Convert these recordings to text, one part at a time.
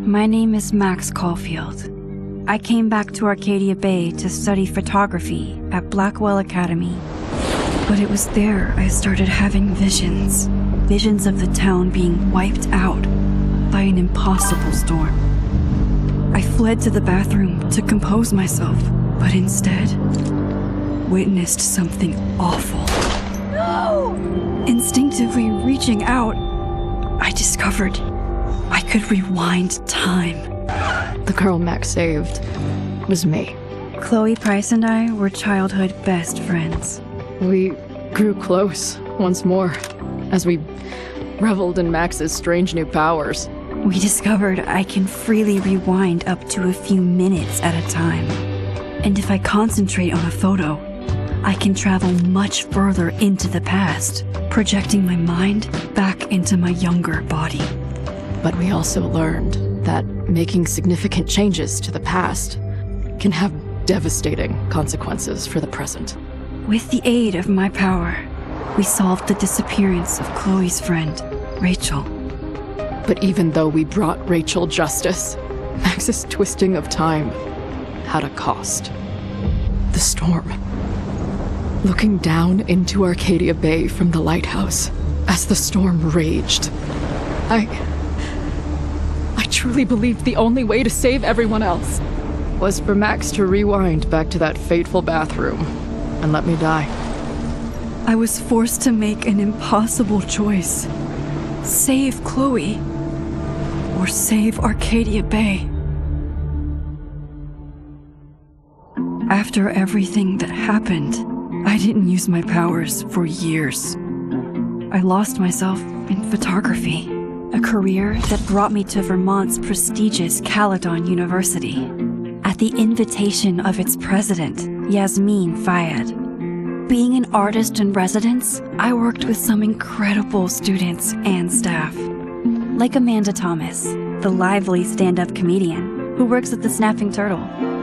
My name is Max Caulfield. I came back to Arcadia Bay to study photography at Blackwell Academy. But it was there I started having visions. Visions of the town being wiped out by an impossible storm. I fled to the bathroom to compose myself, but instead witnessed something awful. No! Instinctively reaching out, I discovered I could rewind time. The girl Max saved was me. Chloe Price and I were childhood best friends. We grew close once more as we reveled in Max's strange new powers. We discovered I can freely rewind up to a few minutes at a time. And if I concentrate on a photo, I can travel much further into the past, projecting my mind back into my younger body. But we also learned that making significant changes to the past can have devastating consequences for the present. With the aid of my power, we solved the disappearance of Chloe's friend, Rachel. But even though we brought Rachel justice, Max's twisting of time had a cost. The storm. Looking down into Arcadia Bay from the lighthouse as the storm raged, I truly believed the only way to save everyone else was for Max to rewind back to that fateful bathroom and let me die. I was forced to make an impossible choice. Save Chloe, or save Arcadia Bay. After everything that happened, I didn't use my powers for years. I lost myself in photography, a career that brought me to Vermont's prestigious Caledon University, at the invitation of its president, Yasmin Fayed. Being an artist in residence, I worked with some incredible students and staff, like Amanda Thomas, the lively stand-up comedian who works at the Snapping Turtle,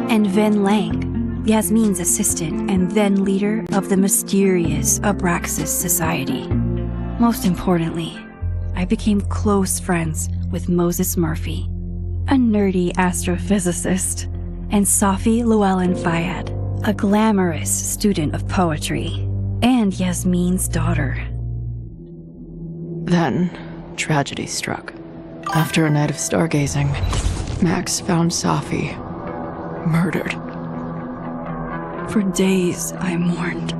and Ven Lang, Yasmin's assistant and then leader of the mysterious Abraxas Society. Most importantly, I became close friends with Moses Murphy, a nerdy astrophysicist, and Safi Llewellyn Fayed, a glamorous student of poetry, and Yasmin's daughter. Then, tragedy struck. After a night of stargazing, Max found Safi murdered. For days, I mourned.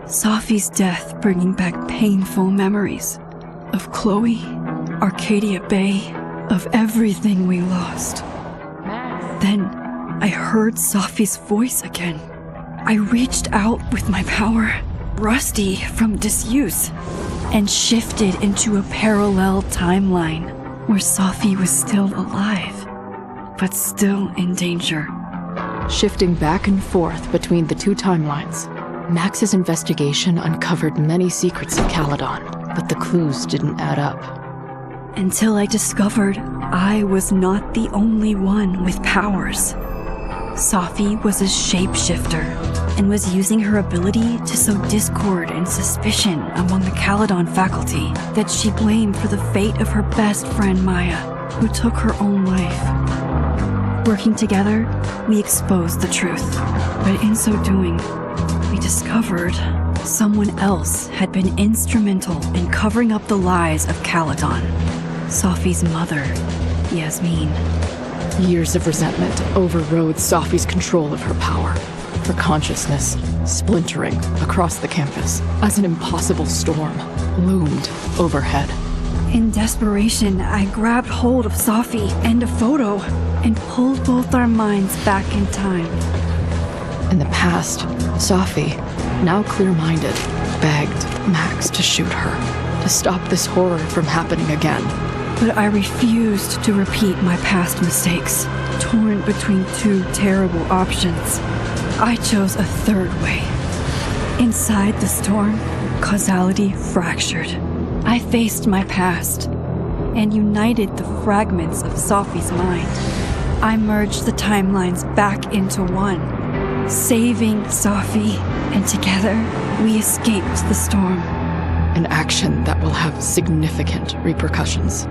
Safi's death bringing back painful memories of Chloe, Arcadia Bay, of everything we lost. Then, I heard Safi's voice again. I reached out with my power, rusty from disuse, and shifted into a parallel timeline where Safi was still alive, but still in danger. Shifting back and forth between the two timelines, Max's investigation uncovered many secrets of Caledon, but the clues didn't add up. Until I discovered I was not the only one with powers. Safi was a shapeshifter and was using her ability to sow discord and suspicion among the Caledon faculty that she blamed for the fate of her best friend Maya, who took her own life. Working together, we exposed the truth, but in so doing, we discovered someone else had been instrumental in covering up the lies of Caledon. Safi's mother, Yasmin. Years of resentment overrode Safi's control of her power, her consciousness splintering across the campus as an impossible storm loomed overhead. In desperation, I grabbed hold of Safi and a photo and pulled both our minds back in time. In the past, Safi, now clear-minded, begged Max to shoot her, to stop this horror from happening again. But I refused to repeat my past mistakes, torn between two terrible options. I chose a third way. Inside the storm, causality fractured. I faced my past and united the fragments of Safi's mind. I merged the timelines back into one, saving Safi, and together we escaped the storm. An action that will have significant repercussions.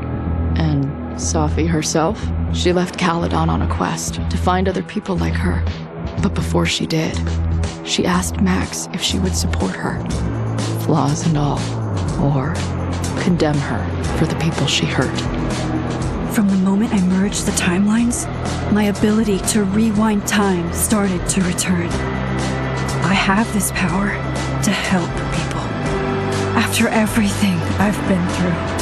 And Safi herself? She left Caledon on a quest to find other people like her. But before she did, she asked Max if she would support her, flaws and all, or condemn her for the people she hurt. From the moment I merged the timelines, my ability to rewind time started to return. I have this power to help people. After everything I've been through,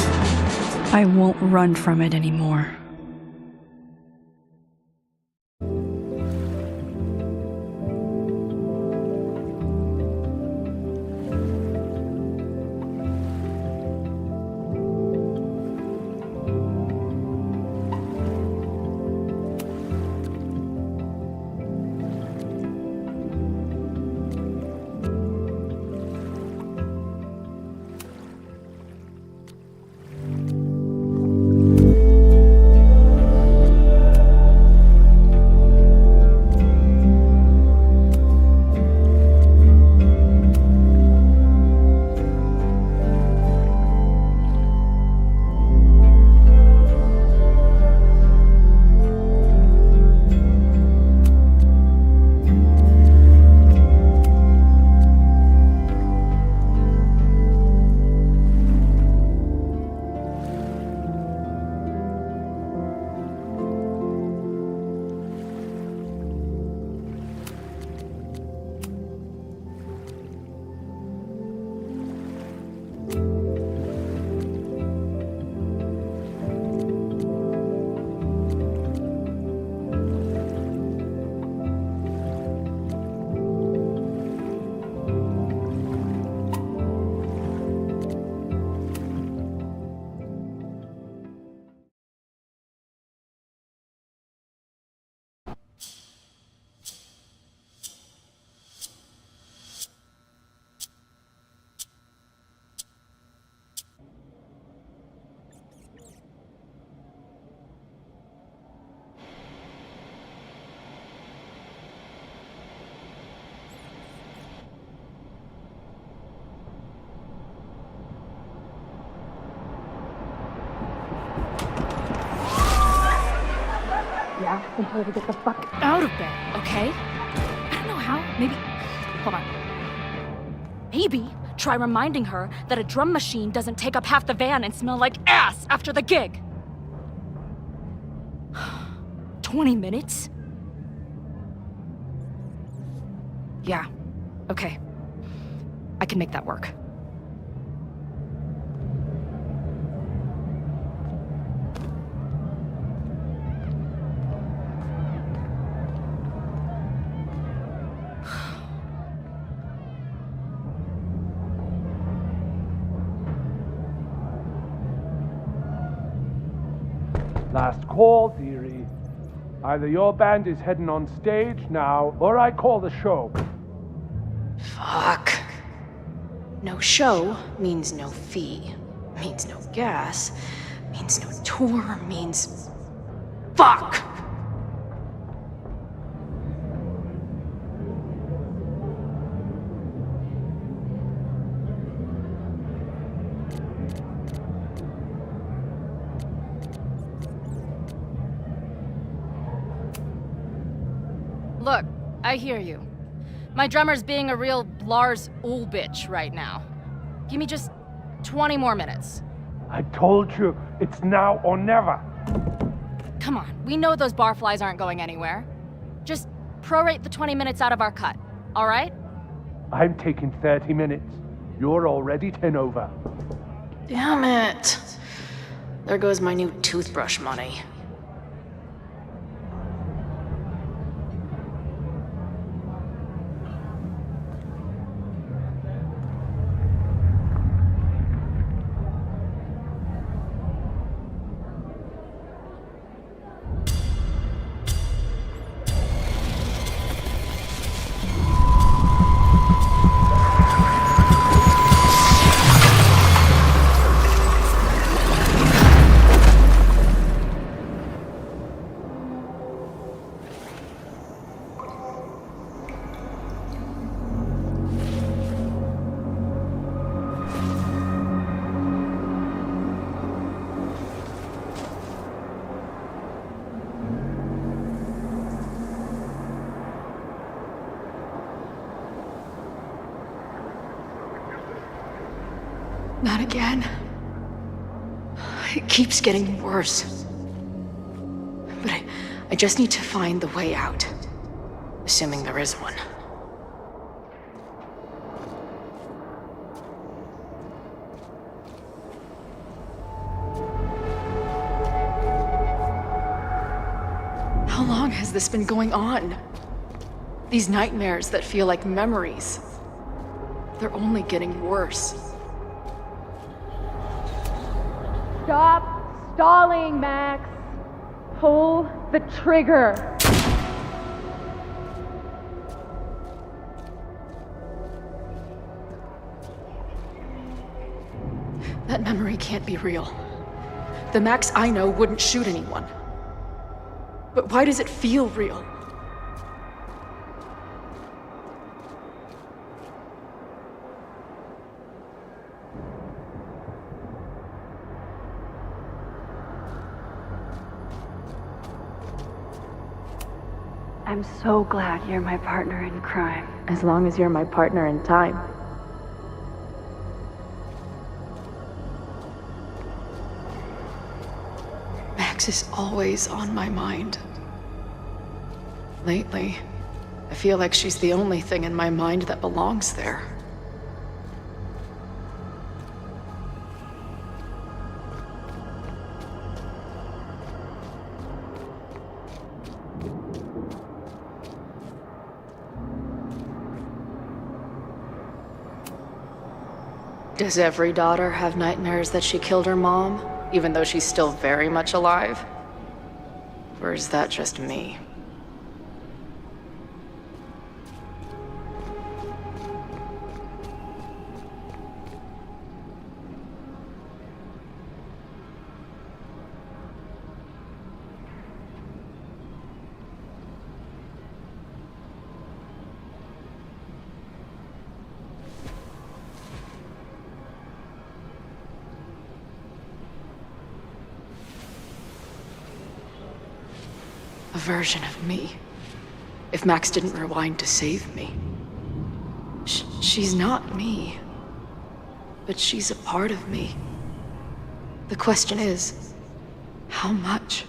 I won't run from it anymore. Yeah, and tell her to get the fuck out of bed, okay? I don't know how. Maybe. Hold on. Maybe try reminding her that a drum machine doesn't take up half the van and smell like ass after the gig. 20 minutes? Yeah, okay. I can make that work. Last call, dearie. Either your band is heading on stage now, or I call the show. Fuck. No show means no fee, means no gas, means no tour, means... Fuck! Look, I hear you. My drummer's being a real Lars Ul bitch right now. Give me just 20 more minutes. I told you, it's now or never. Come on, we know those barflies aren't going anywhere. Just prorate the 20 minutes out of our cut, all right? I'm taking 30 minutes. You're already 10 over. Damn it. There goes my new toothbrush money. Not again. It keeps getting worse. But I just need to find the way out. Assuming there is one. How long has this been going on? These nightmares that feel like memories. They're only getting worse. Stop stalling, Max. Pull the trigger. That memory can't be real. The Max I know wouldn't shoot anyone. But why does it feel real? I'm so glad you're my partner in crime. As long as you're my partner in time. Max is always on my mind. Lately, I feel like she's the only thing in my mind that belongs there. Does every daughter have nightmares that she killed her mom, even though she's still very much alive? Or is that just me? A version of me. If Max didn't rewind to save me. She's not me. But she's a part of me. The question is, how much?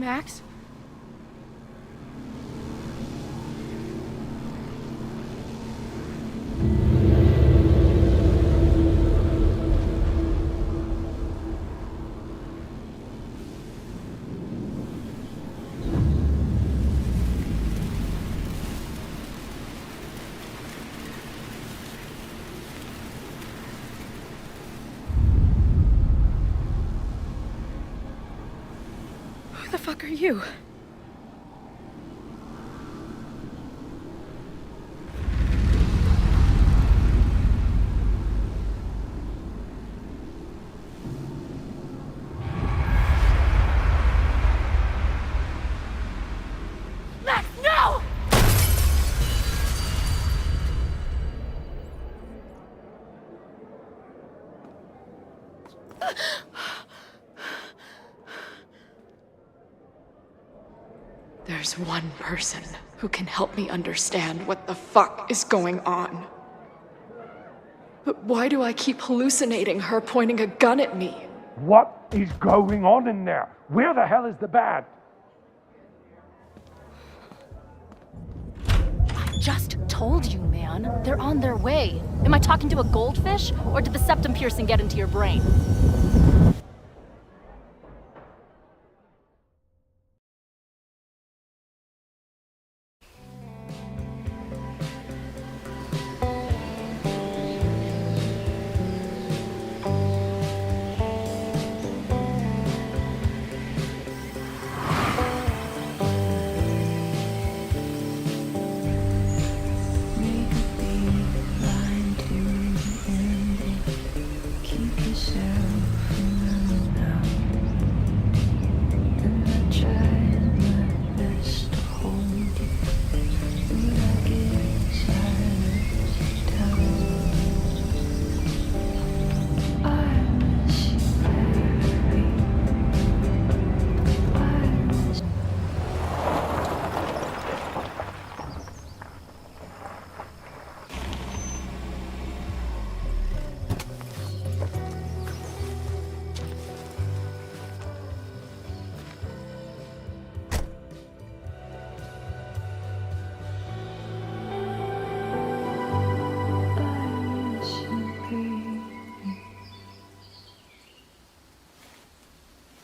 Max? Who the fuck are you? Max, no! There's one person who can help me understand what the fuck is going on. But why do I keep hallucinating her pointing a gun at me? What is going on in there? Where the hell is the bat? I just told you, man. They're on their way. Am I talking to a goldfish, or did the septum piercing get into your brain?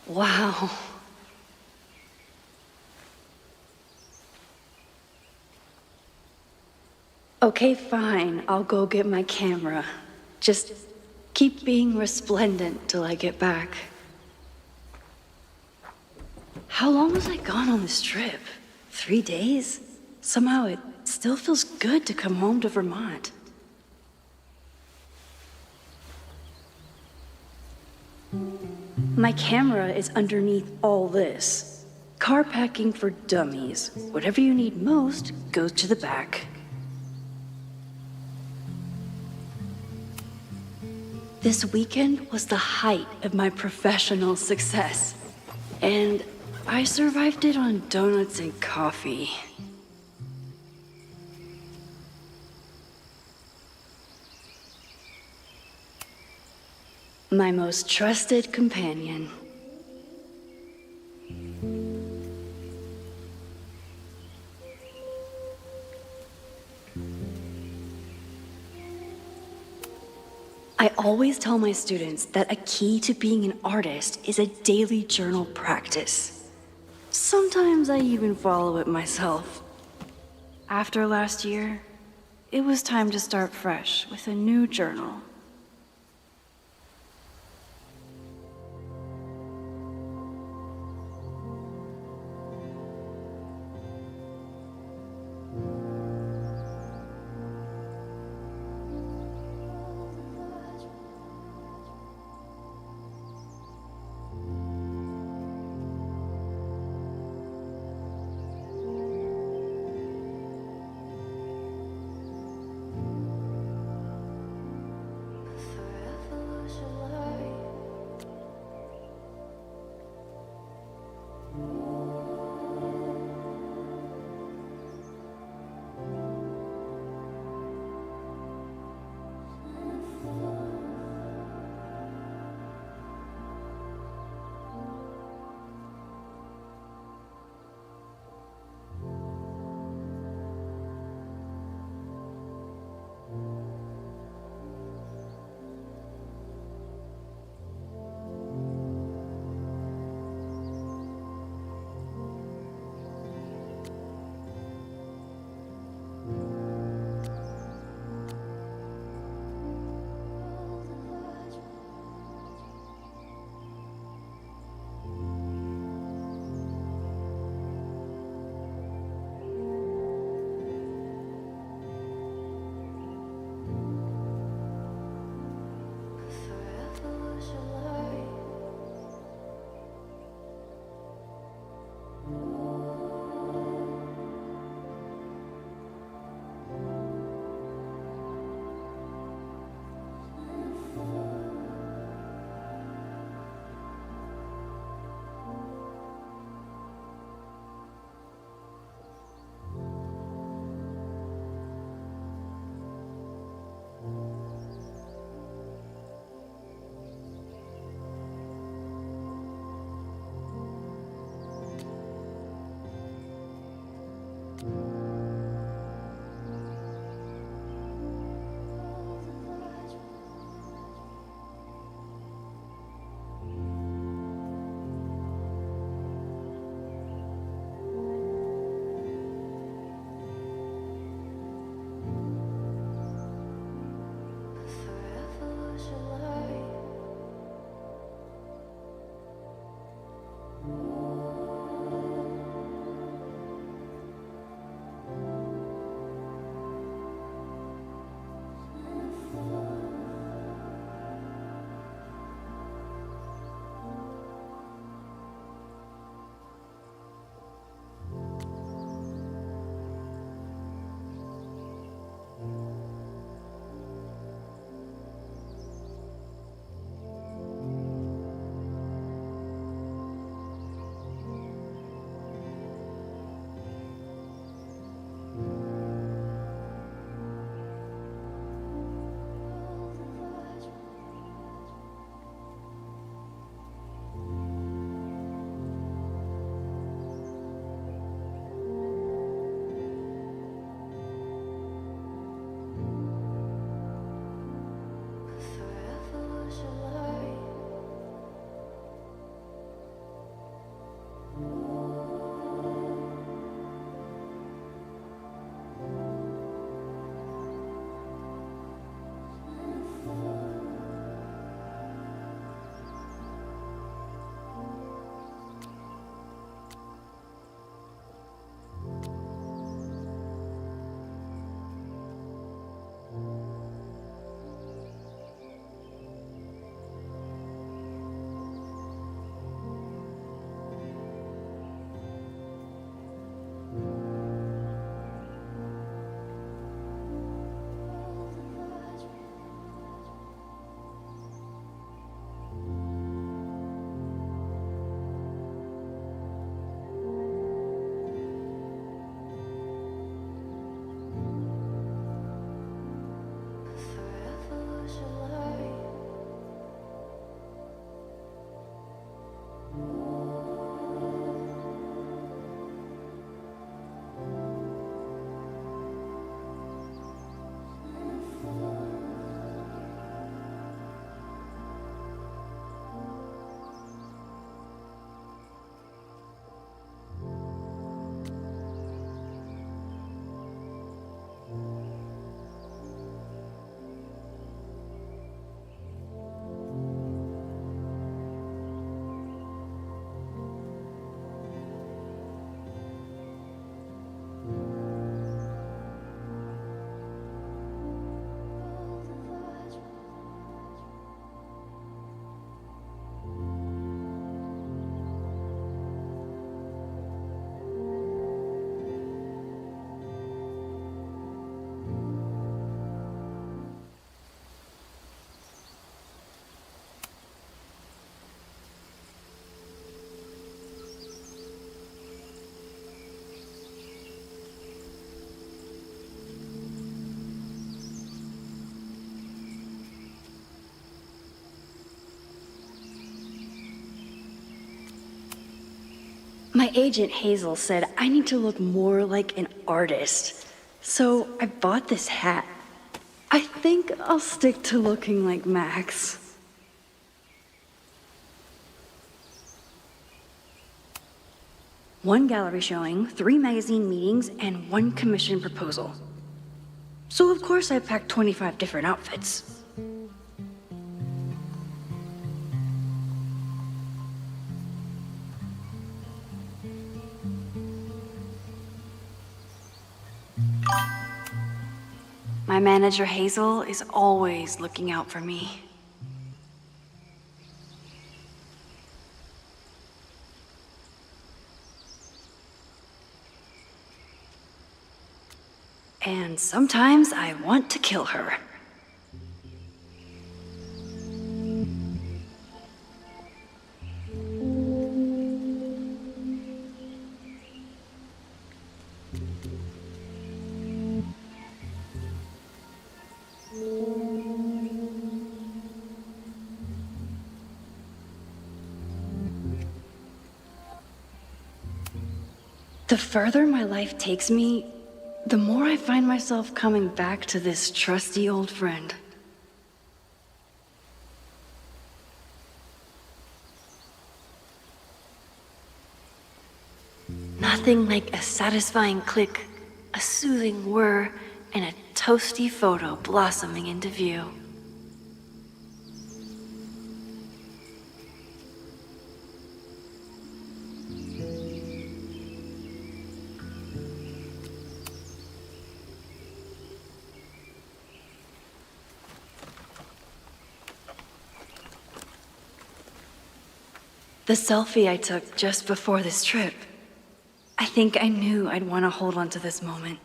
Wow. Okay, fine. I'll go get my camera. Just keep being resplendent till I get back. How long was I gone on this trip? 3 days? Somehow it still feels good to come home to Vermont. My camera is underneath all this. Car packing for dummies. Whatever you need most goes to the back. This weekend was the height of my professional success. And I survived it on donuts and coffee. My most trusted companion. I always tell my students that a key to being an artist is a daily journal practice. Sometimes I even follow it myself. After last year, it was time to start fresh with a new journal. My agent Hazel said I need to look more like an artist, so I bought this hat. I think I'll stick to looking like Max. One gallery showing, 3 magazine meetings, and 1 commission proposal. So of course I packed 25 different outfits. My manager Hazel is always looking out for me. And sometimes I want to kill her. The The further my life takes me, the more I find myself coming back to this trusty old friend. Nothing like a satisfying click, a soothing whir, and a toasty photo blossoming into view. The selfie I took just before this trip. I think I knew I'd want to hold on to this moment.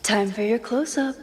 Time for your close-up.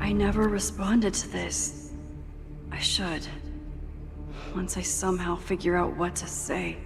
I never responded to this. I should. Once I somehow figure out what to say.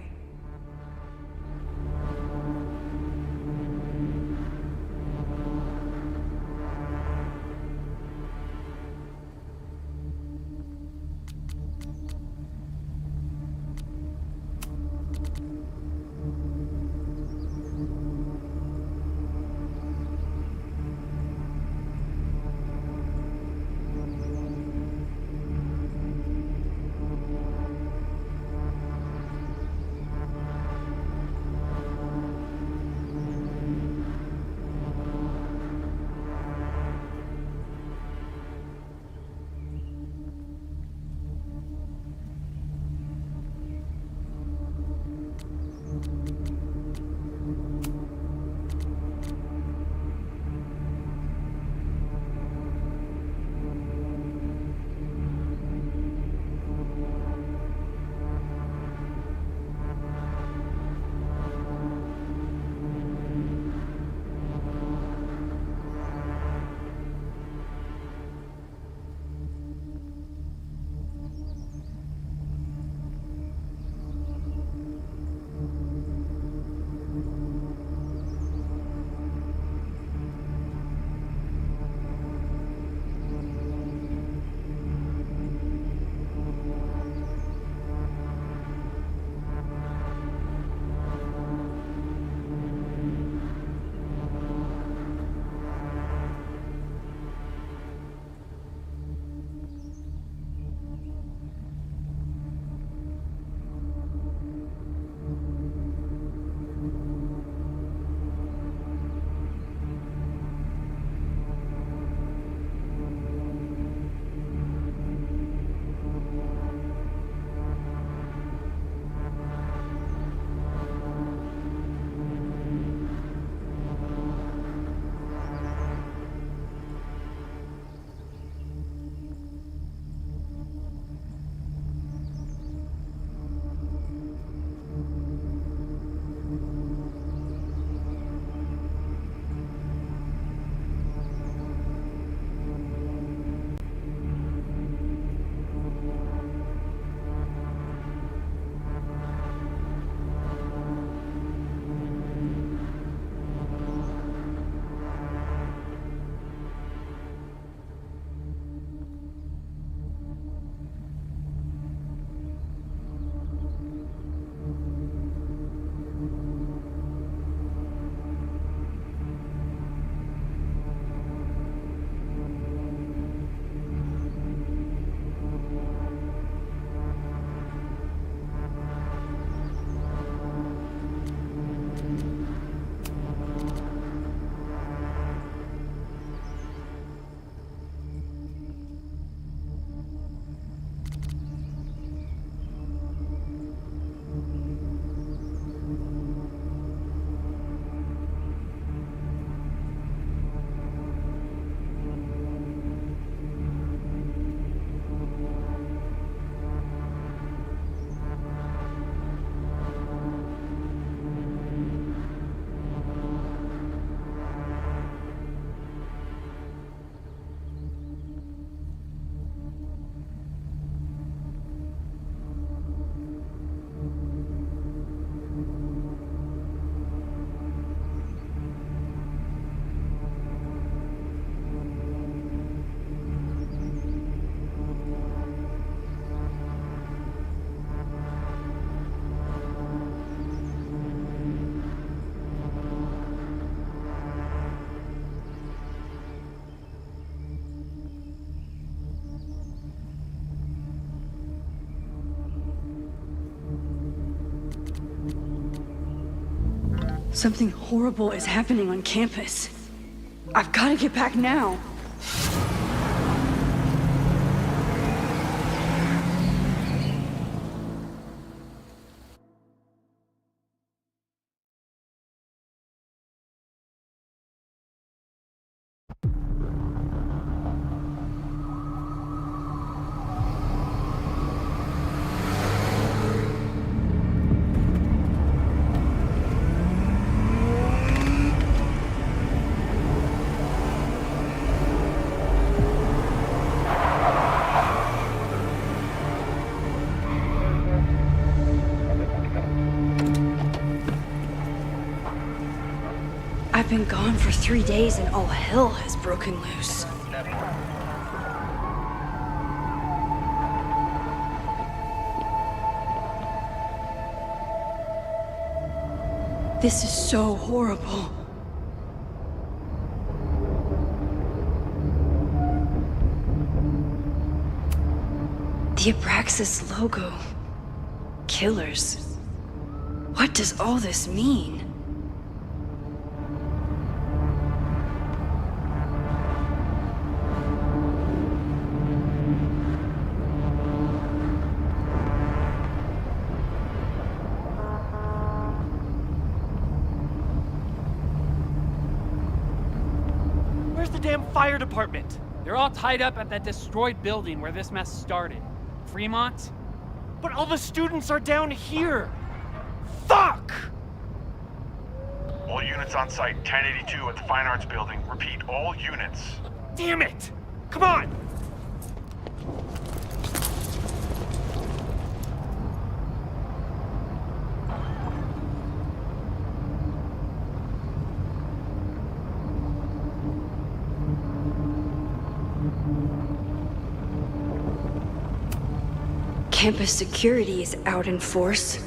Something horrible is happening on campus. I've got to get back now. been gone for 3 days and all hell has broken loose. This is so horrible. The Abraxas logo. Killers. What does all this mean? Where's the damn fire department? They're all tied up at that destroyed building where this mess started. Fremont? But all the students are down here! Fuck! All units on site, 1082 at the Fine Arts Building. Repeat, all units. Damn it! Come on! Campus security is out in force.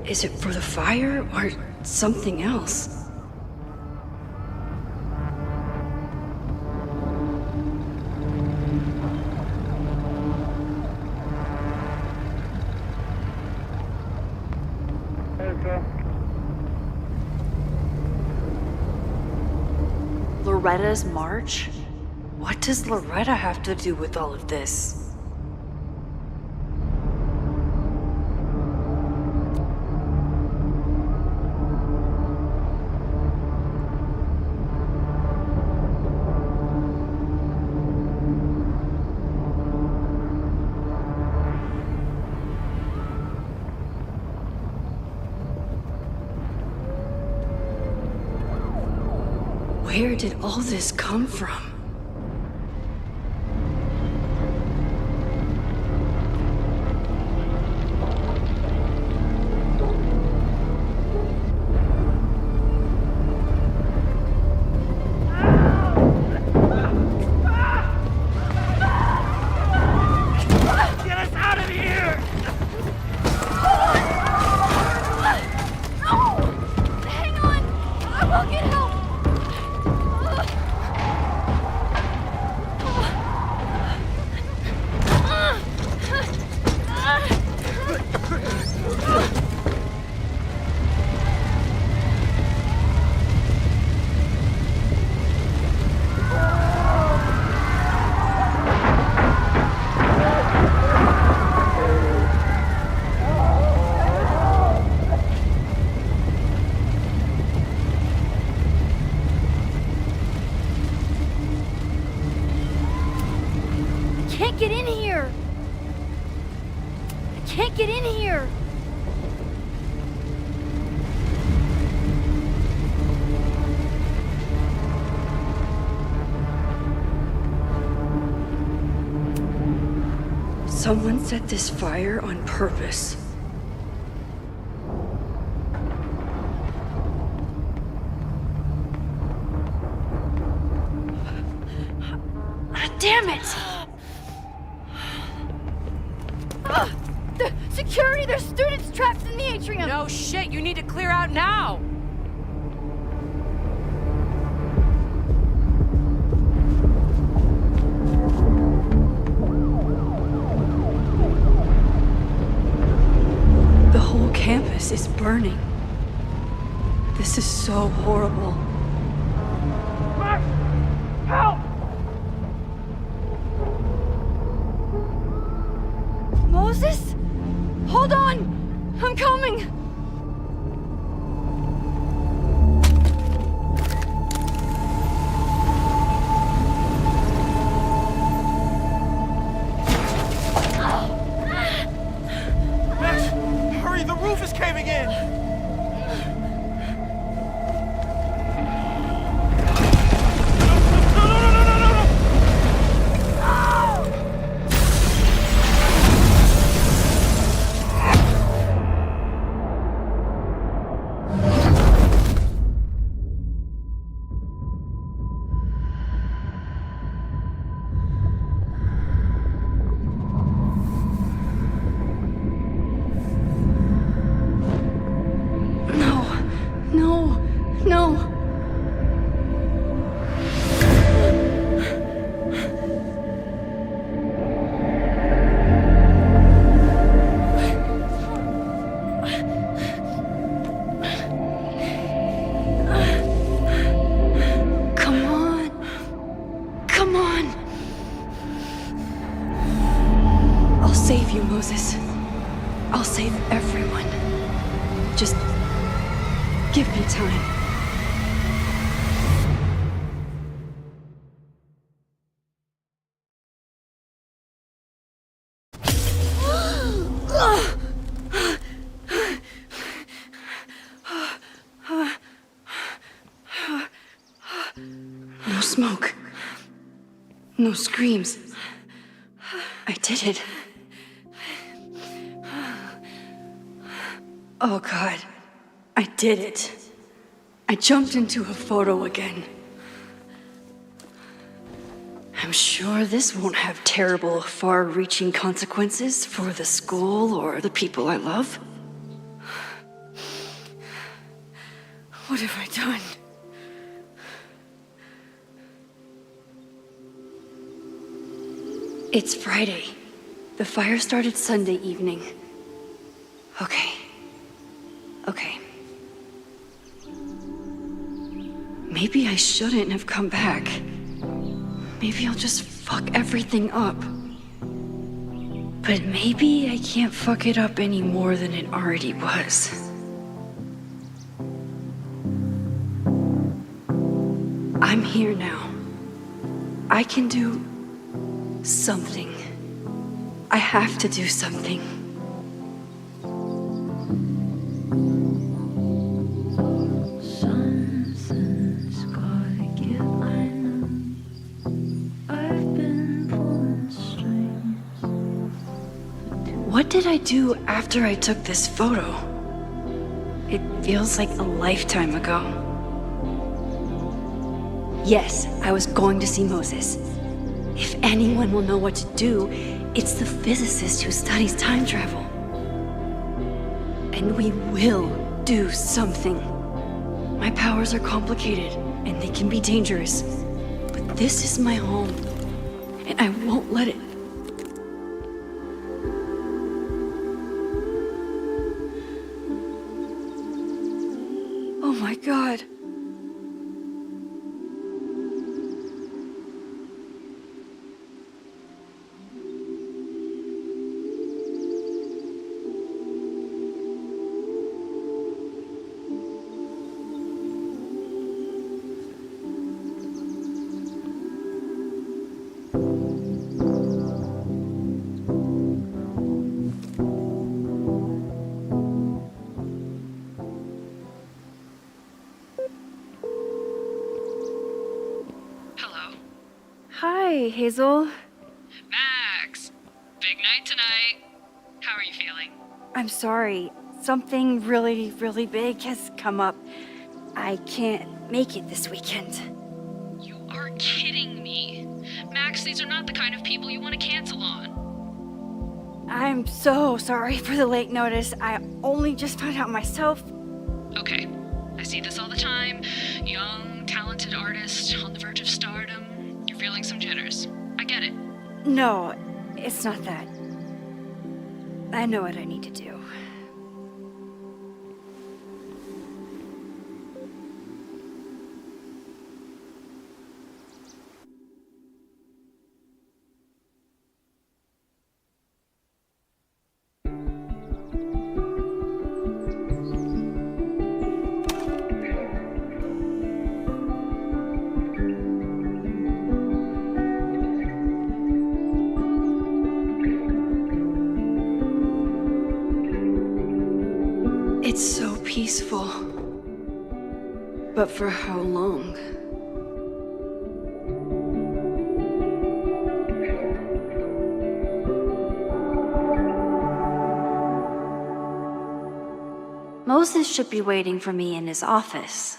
Is it for the fire or something else? Loretta's march? What does Loretta have to do with all of this? Where did all this come from? Get us out of here! Hang on! I will get help! Can't get in here! I can't get in here! Someone set this fire on purpose. Damn it! The security! There's students trapped in the atrium! No shit, you need to clear out now! The whole campus is burning. This is so horrible. Max! Help! Moses? Hold on! I'm coming! Max! Hurry, the roof is caving in! you, Moses. I'll save everyone. Just give me time. No smoke. No screams. I did it. Oh God, I did it. I jumped into a photo again. I'm sure this won't have terrible, far-reaching consequences for the school or the people I love. What have I done? It's Friday. The fire started Sunday evening. Okay. Maybe I shouldn't have come back. Maybe I'll just fuck everything up. But maybe I can't fuck it up any more than it already was. I'm here now. I can do something. I have to do something. Something's gotta give, I know. I've been pulling strings. What did I do after I took this photo? It feels like a lifetime ago. Yes, I was going to see Moses. If anyone will know what to do, it's the physicist who studies time travel. And we will do something. My powers are complicated, and they can be dangerous. But this is my home, and I won't let it. Oh my God. Hi, Hazel. Max! Big night tonight. How are you feeling? I'm sorry. Something really, really big has come up. I can't make it this weekend. You are kidding me. Max, these are not the kind of people you want to cancel on. I'm so sorry for the late notice. I only just found out myself. Okay, I see this all the time. Young, talented artist on the verge of stardom. You're feeling some jitters. I get it. No, it's not that. I know what I need to do. It's so peaceful. But for how long? Moses should be waiting for me in his office.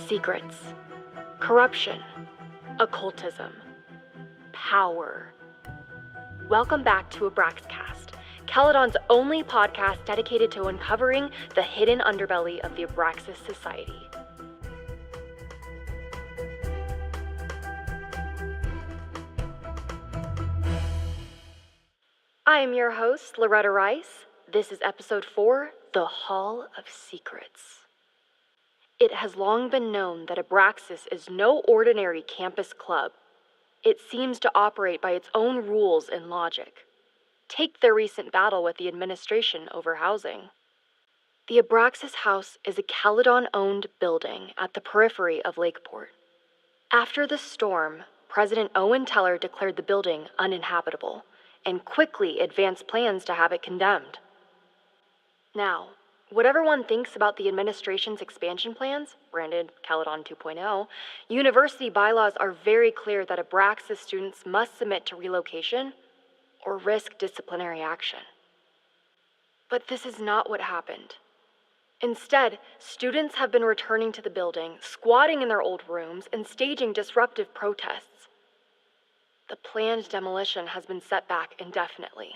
Secrets, corruption, occultism, power. Welcome back to Abraxcast, Caledon's only podcast dedicated to uncovering the hidden underbelly of the Abraxas Society. I am your host, Loretta Rice. This is episode 4, The Hall of Secrets. It has long been known that Abraxas is no ordinary campus club. It seems to operate by its own rules and logic. Take their recent battle with the administration over housing. The Abraxas House is a Caledon-owned building at the periphery of Lakeport. After the storm, President Owen Teller declared the building uninhabitable and quickly advanced plans to have it condemned. Now, whatever one thinks about the administration's expansion plans, branded Caledon 2.0, university bylaws are very clear that Abraxas students must submit to relocation or risk disciplinary action. But this is not what happened. Instead, students have been returning to the building, squatting in their old rooms, and staging disruptive protests. The planned demolition has been set back indefinitely.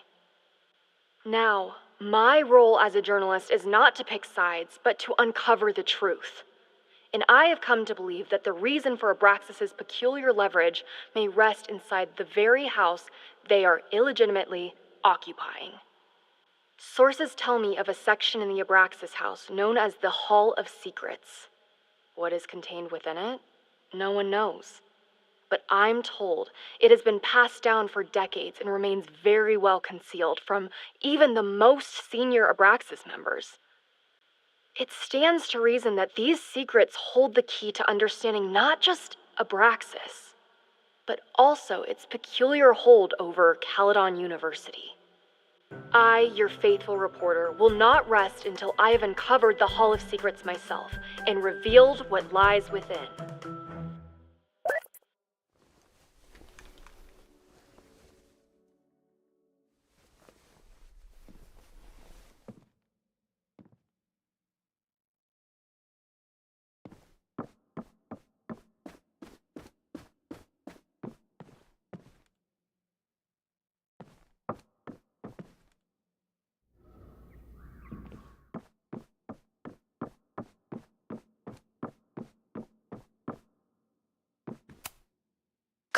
Now, my role as a journalist is not to pick sides, but to uncover the truth. And I have come to believe that the reason for Abraxas's peculiar leverage may rest inside the very house they are illegitimately occupying. Sources tell me of a section in the Abraxas house known as the Hall of Secrets. What is contained within it? No one knows. But I'm told it has been passed down for decades and remains very well concealed from even the most senior Abraxas members. It stands to reason that these secrets hold the key to understanding not just Abraxas, but also its peculiar hold over Caledon University. I, your faithful reporter, will not rest until I have uncovered the Hall of Secrets myself and revealed what lies within.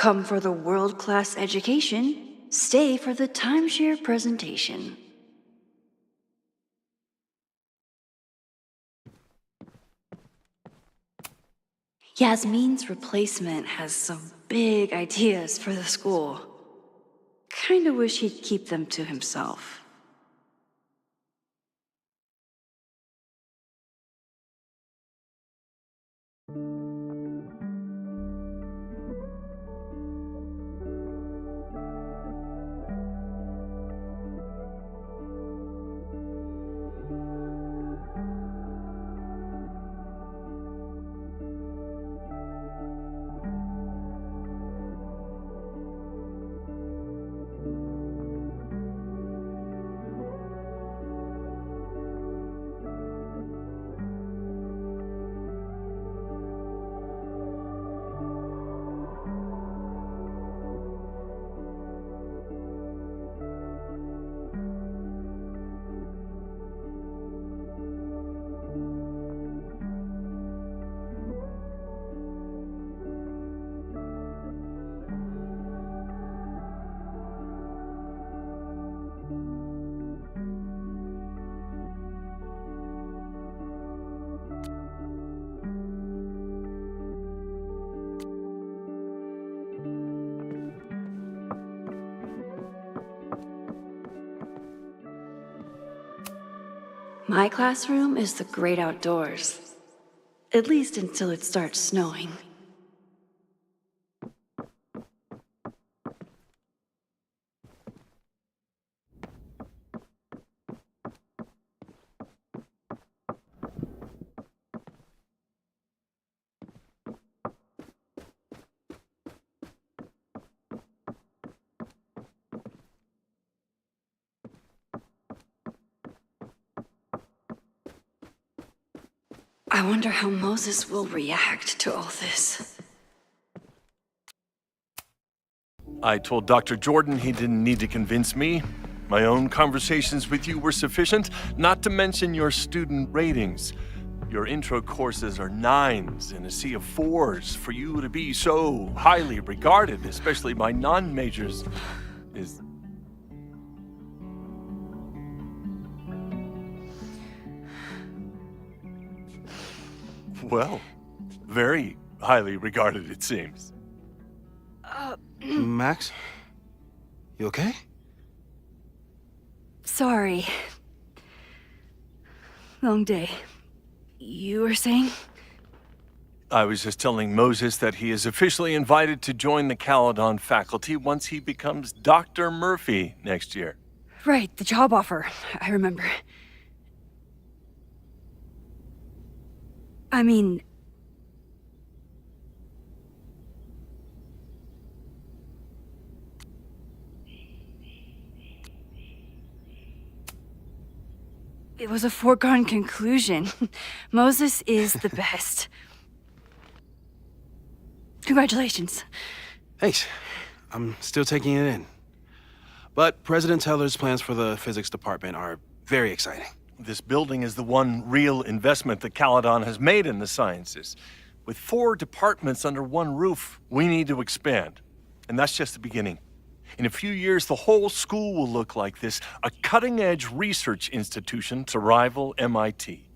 Come for the world-class education, stay for the timeshare presentation. Yasmin's replacement has some big ideas for the school. Kinda wish he'd keep them to himself. My classroom is the great outdoors. At least until it starts snowing. I wonder how Moses will react to all this. I told Dr. Jordan he didn't need to convince me. My own conversations with you were sufficient, not to mention your student ratings. Your intro courses are 9s in a sea of 4s. For you to be so highly regarded, especially by non-majors, is... well, very highly regarded, it seems. Max? You okay? Sorry. Long day. You were saying? I was just telling Moses that he is officially invited to join the Caledon faculty once he becomes Dr. Murphy next year. Right, the job offer. I remember. I mean... it was a foregone conclusion. Moses is the best. Congratulations. Thanks. I'm still taking it in. But President Teller's plans for the physics department are very exciting. This building is the one real investment that Caledon has made in the sciences. With 4 departments under one roof, we need to expand. And that's just the beginning. In a few years, the whole school will look like this, a cutting-edge research institution to rival MIT.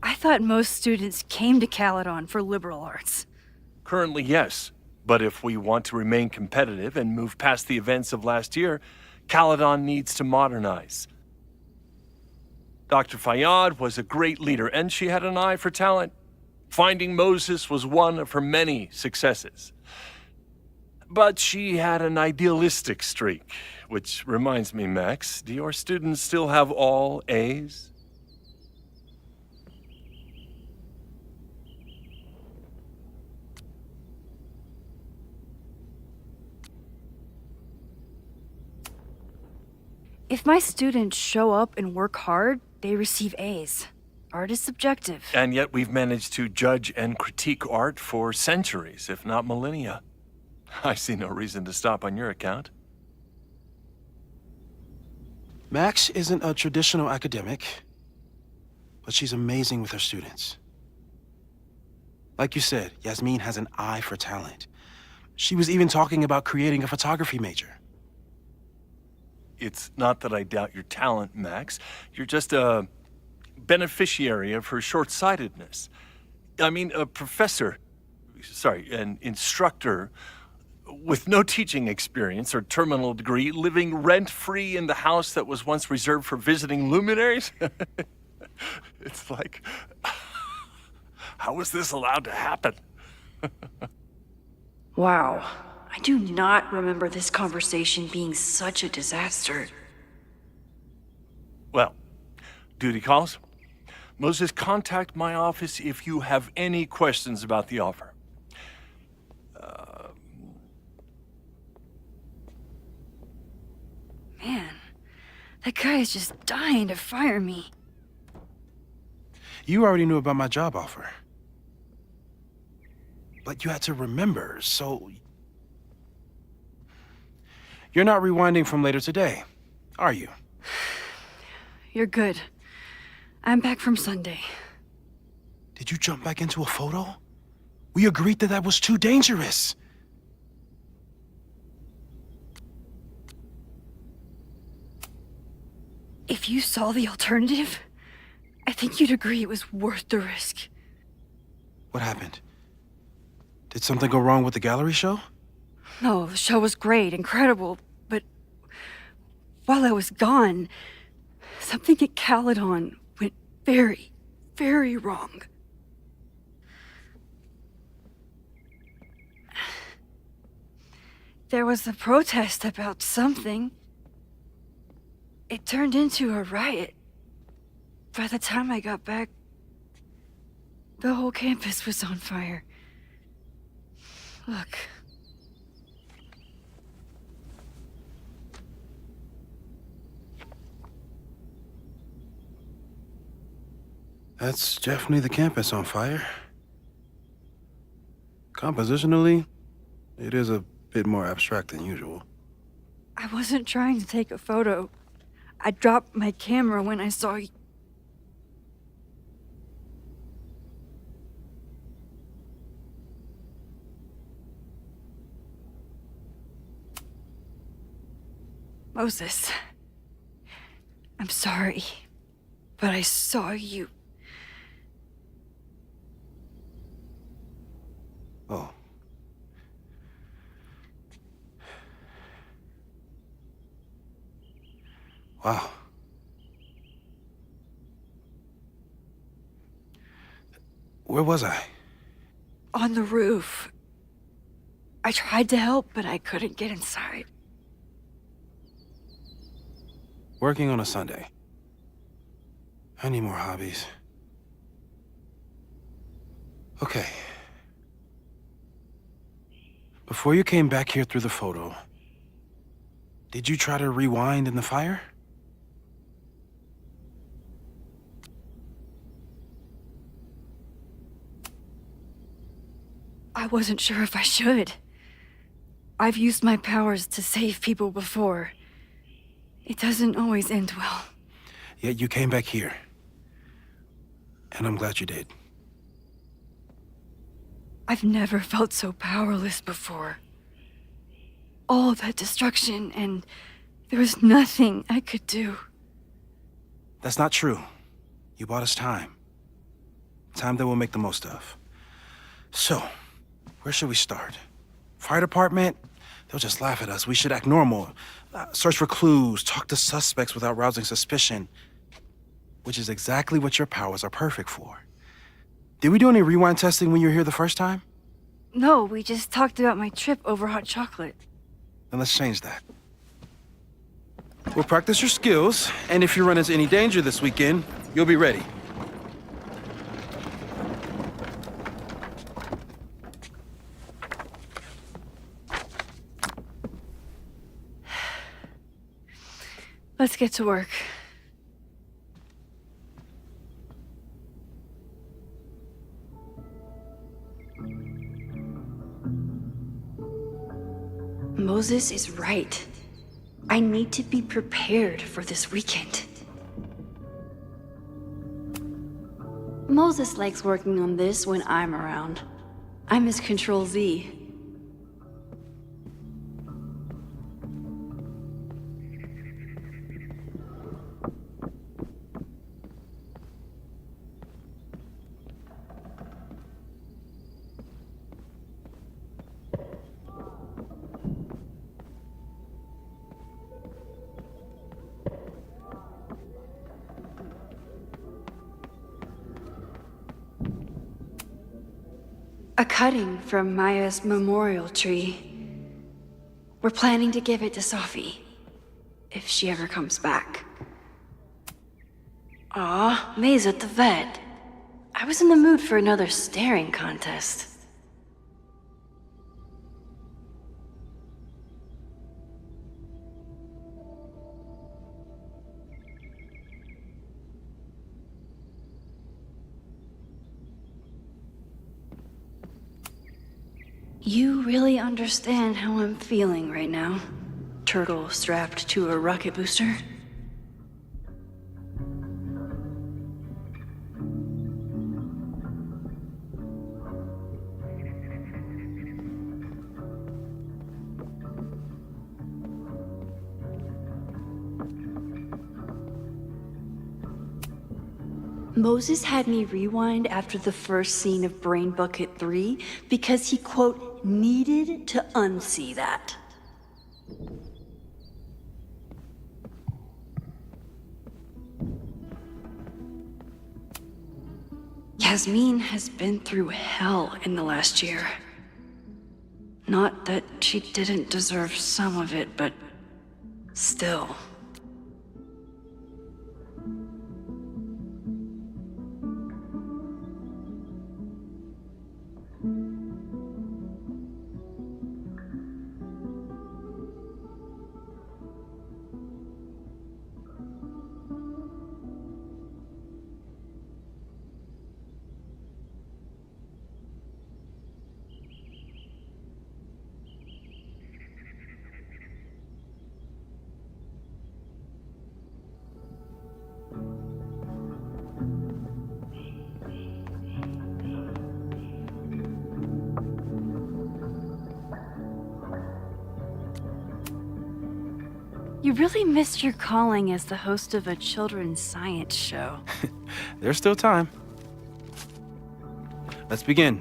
I thought most students came to Caledon for liberal arts. Currently, yes. But if we want to remain competitive and move past the events of last year, Caledon needs to modernize. Dr. Fayyad was a great leader, and she had an eye for talent. Finding Moses was one of her many successes. But she had an idealistic streak, which reminds me, Max, do your students still have all A's? If my students show up and work hard, they receive A's. Art is subjective. And yet we've managed to judge and critique art for centuries, if not millennia. I see no reason to stop on your account. Max isn't a traditional academic, but she's amazing with her students. Like you said, Yasmin has an eye for talent. She was even talking about creating a photography major. It's not that I doubt your talent, Max. You're just a beneficiary of her short-sightedness. I mean, an instructor with no teaching experience or terminal degree, living rent-free in the house that was once reserved for visiting luminaries? It's like, how was this allowed to happen? Wow. I do not remember this conversation being such a disaster. Well, duty calls. Moses, contact my office if you have any questions about the offer. Man, that guy is just dying to fire me. You already knew about my job offer. But you had to remember, so... You're not rewinding from later today, are you? You're good. I'm back from Sunday. Did you jump back into a photo? We agreed that was too dangerous. If you saw the alternative, I think you'd agree it was worth the risk. What happened? Did something go wrong with the gallery show? No, the show was great, incredible, but while I was gone, something at Caledon went very, very wrong. There was a protest about something. It turned into a riot. By the time I got back, the whole campus was on fire. Look. That's definitely the campus on fire. Compositionally, it is a bit more abstract than usual. I wasn't trying to take a photo. I dropped my camera when I saw you. Moses, I'm sorry, but I saw you. Oh. Wow. Where was I? On the roof. I tried to help, but I couldn't get inside. Working on a Sunday. I need more hobbies. Okay. Before you came back here through the photo, did you try to rewind in the fire? I wasn't sure if I should. I've used my powers to save people before. It doesn't always end well. Yet you came back here. And I'm glad you did. I've never felt so powerless before. All that destruction, and there was nothing I could do. That's not true. You bought us time. Time that we'll make the most of. So, where should we start? Fire department? They'll just laugh at us. We should act normal. Search for clues, talk to suspects without rousing suspicion. Which is exactly what your powers are perfect for. Did we do any rewind testing when you were here the first time? No, we just talked about my trip over hot chocolate. Then let's change that. We'll practice your skills, and if you run into any danger this weekend, you'll be ready. Let's get to work. Moses is right. I need to be prepared for this weekend. Moses likes working on this when I'm around. I'm his Control Z. A cutting from Maya's memorial tree. We're planning to give it to Sophie, if she ever comes back. Aw, May's at the vet. I was in the mood for another staring contest. You really understand how I'm feeling right now? Turtle strapped to a rocket booster? Moses had me rewind after the first scene of Brain Bucket 3 because he, quote, needed to unsee that. Yasmin has been through hell in the last year. Not that she didn't deserve some of it, but still. You really missed your calling as the host of a children's science show. There's still time. Let's begin.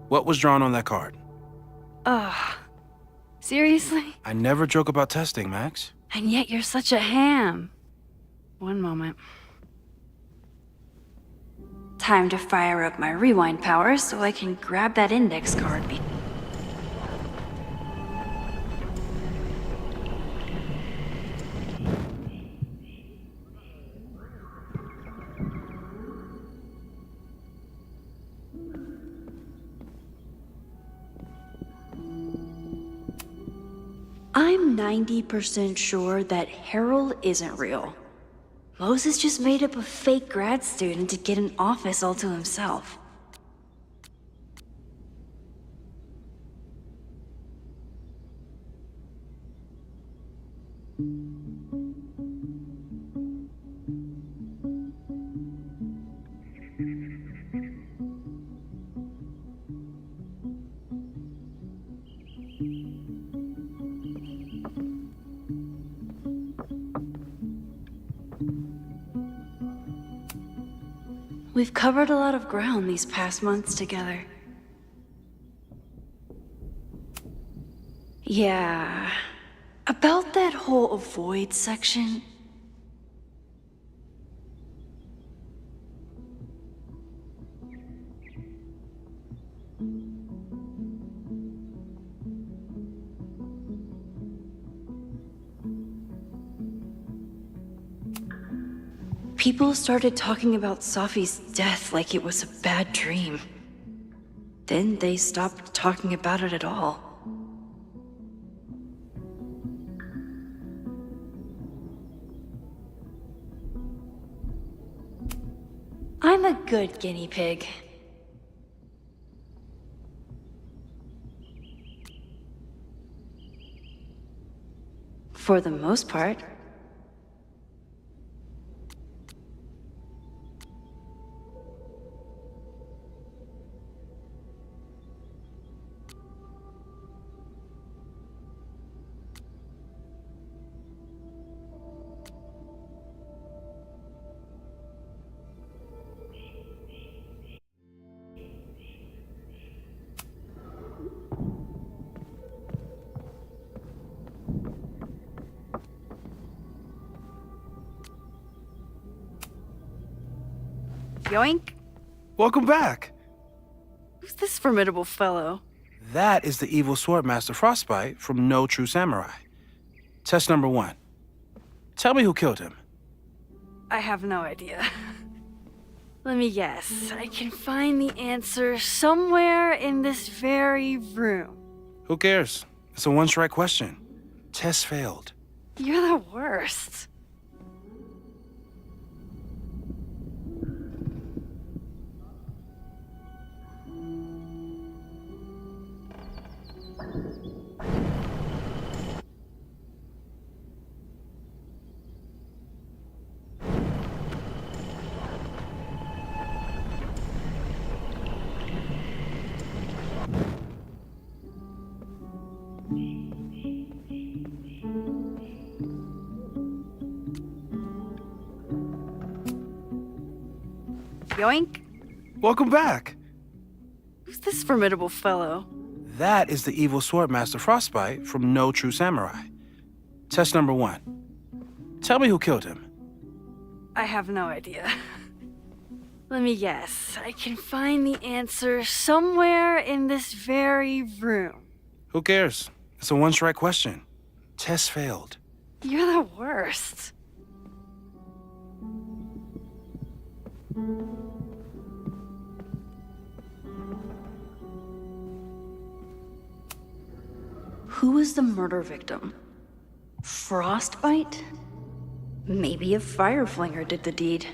What was drawn on that card? Ugh. Seriously? I never joke about testing, Max. And yet you're such a ham. One moment. Time to fire up my rewind powers so I can grab that index card. I'm 90% sure that Harold isn't real. Moses just made up a fake grad student to get an office all to himself. We've covered a lot of ground these past months together. Yeah, about that whole avoid section. People started talking about Sophie's death like it was a bad dream. Then they stopped talking about it at all. I'm a good guinea pig. For the most part. Yoink! Welcome back. Who's this formidable fellow? That is the evil Swordmaster Frostbite from No True Samurai. Test number 1. Tell me who killed him. I have no idea. Let me guess. I can find the answer somewhere in this very room. Who cares? It's a one-strike question. Test failed. You're the worst. Yoink! Welcome back. Who's this formidable fellow? That is the evil Swordmaster Frostbite from No True Samurai. Test number 1. Tell me who killed him. I have no idea. Let me guess. I can find the answer somewhere in this very room. Who cares? It's a one-strike question. Test failed. You're the worst. Who was the murder victim? Frostbite? Maybe a fire flinger did the deed.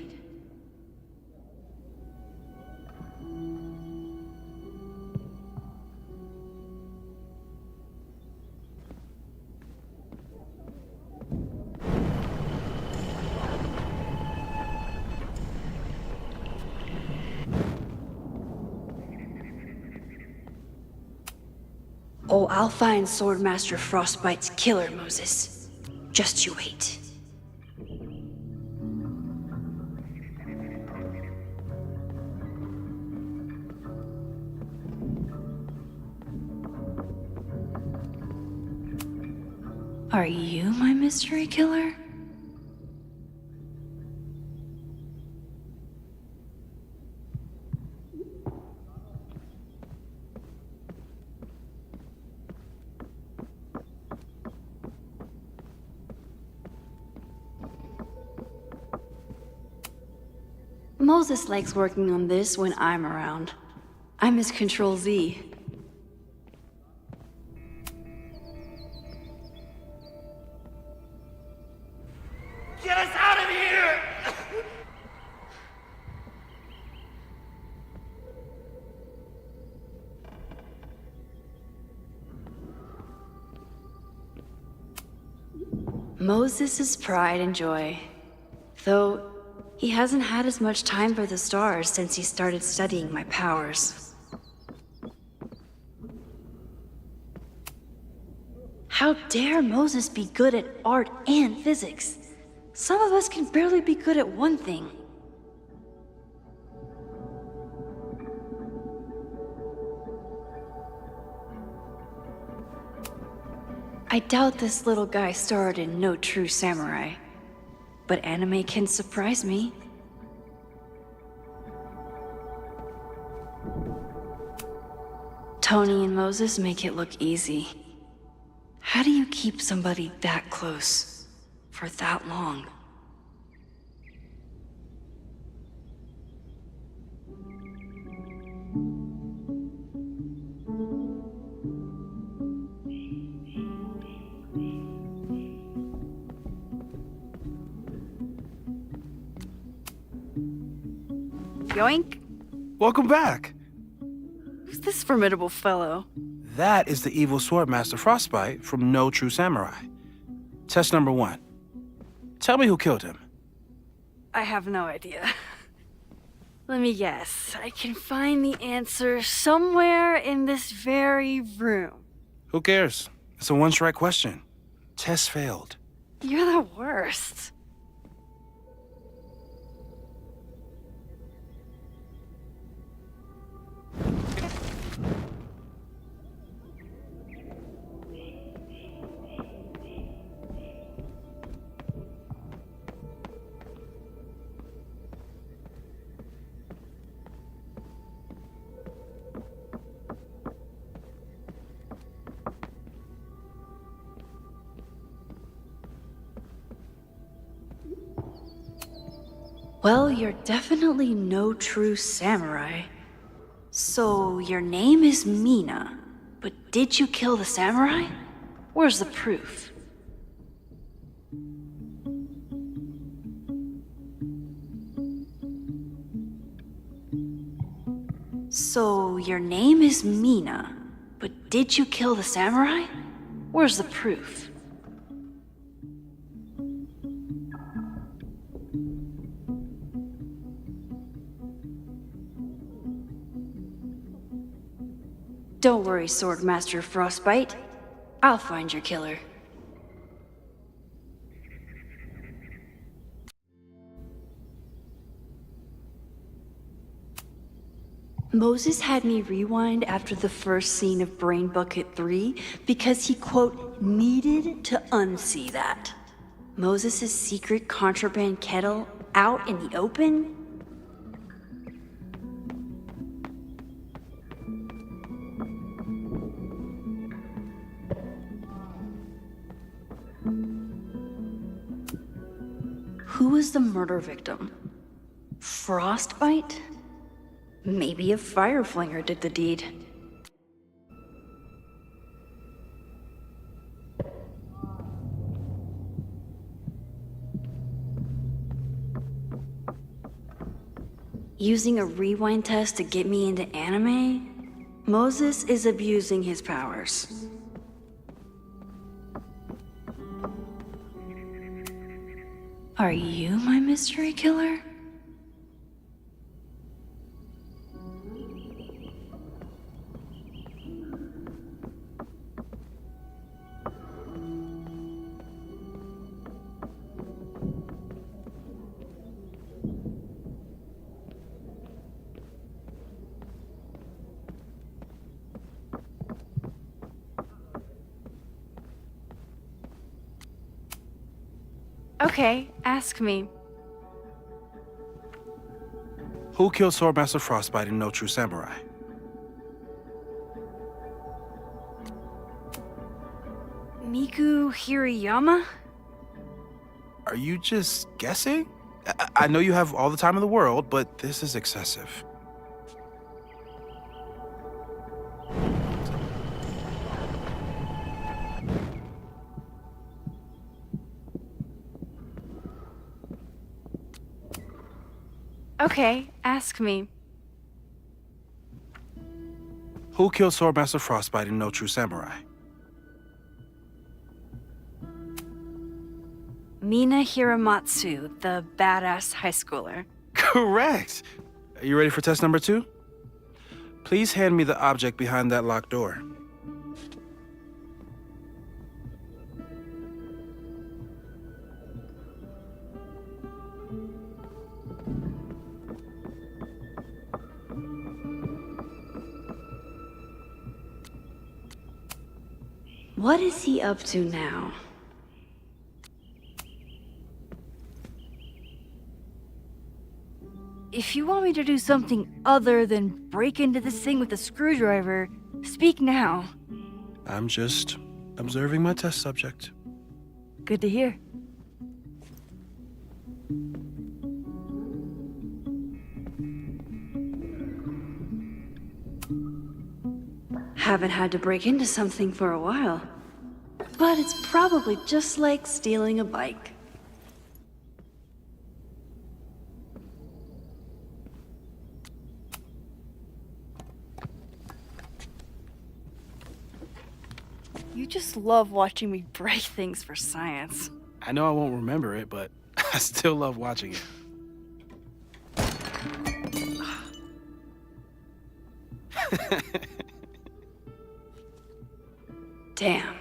Oh, I'll find Swordmaster Frostbite's killer, Moses. Just you wait. Are you my mystery killer? Moses likes working on this when I'm around. I'm his Control-Z. Get us out of here! Moses' pride and joy. Though, he hasn't had as much time for the stars since he started studying my powers. How dare Moses be good at art and physics? Some of us can barely be good at one thing. I doubt this little guy starred in No True Samurai. But anime can surprise me. Tony and Moses make it look easy. How do you keep somebody that close for that long? Yoink! Welcome back. Who's this formidable fellow? That is the evil Swordmaster Frostbite from No True Samurai. Test number 1. Tell me who killed him. I have no idea. Let me guess. I can find the answer somewhere in this very room. Who cares? It's a one-strike question. Test failed. You're the worst. Well, you're definitely no true samurai. So, your name is Mina, but did you kill the samurai? Where's the proof? So, your name is Mina, but did you kill the samurai? Where's the proof? Don't worry, Swordmaster Frostbite. I'll find your killer. Moses had me rewind after the first scene of Brain Bucket 3 because he, quote, needed to unsee that. Moses' secret contraband kettle out in the open? Who was the murder victim? Frostbite? Maybe a fire flinger did the deed. Using a rewind test to get me into anime? Moses is abusing his powers. Are you my mystery killer? Okay, ask me. Who killed Swordmaster Frostbite in No True Samurai? Miku Hirayama? Are you just guessing? I know you have all the time in the world, but this is excessive. Okay, ask me. Who killed Swordmaster Frostbite in No True Samurai? Mina Hiramatsu, the badass high schooler. Correct! Are you ready for test number 2? Please hand me the object behind that locked door. What is he up to now? If you want me to do something other than break into this thing with a screwdriver, speak now. I'm just observing my test subject. Good to hear. Haven't had to break into something for a while. But it's probably just like stealing a bike. You just love watching me break things for science. I know I won't remember it, but I still love watching it. Damn.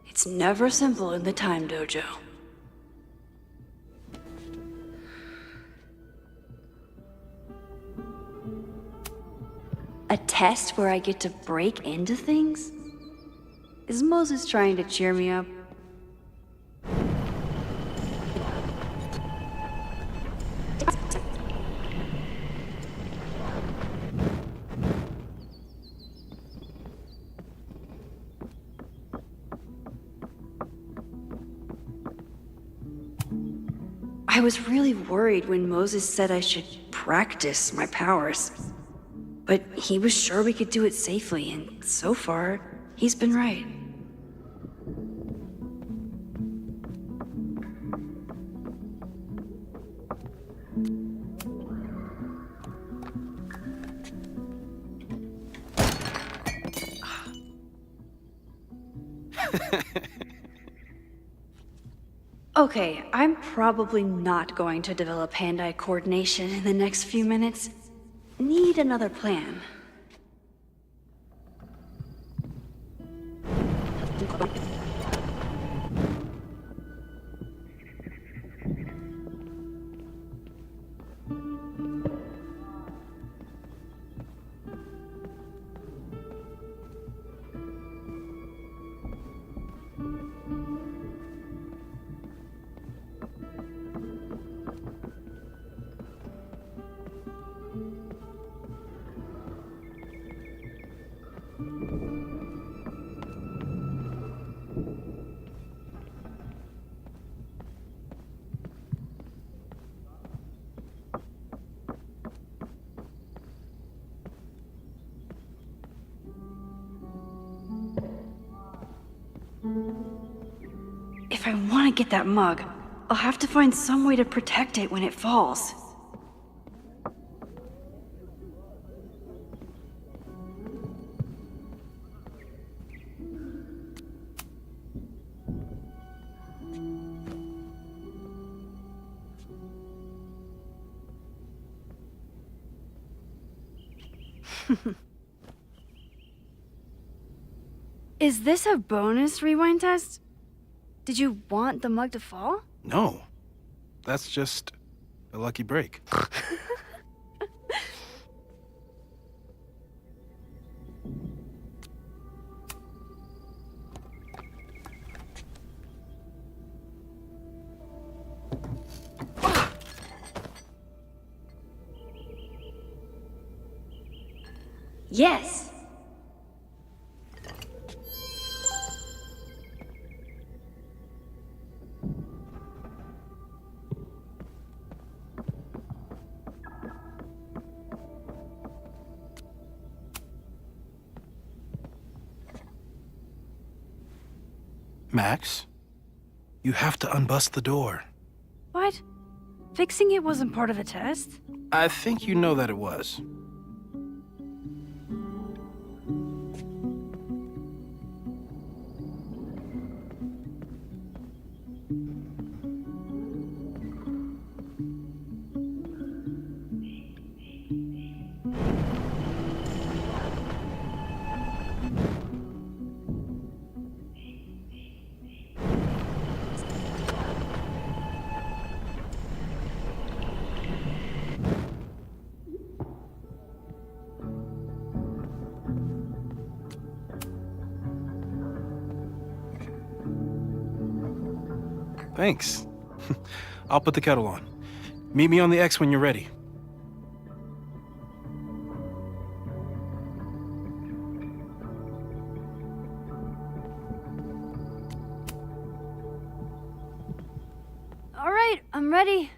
It's never simple in the time dojo. A test where I get to break into things? Is Moses trying to cheer me up? I was really worried when Moses said I should practice my powers. But he was sure we could do it safely, and so far, he's been right. Okay, I'm probably not going to develop hand-eye coordination in the next few minutes. Need another plan. If I want to get that mug, I'll have to find some way to protect it when it falls. Is this a bonus rewind test? Did you want the mug to fall? No. That's just a lucky break. Yes! Max, you have to unbust the door. What? Fixing it wasn't part of the test? I think you know that it was. Thanks. I'll put the kettle on. Meet me on the X when you're ready. All right, I'm ready.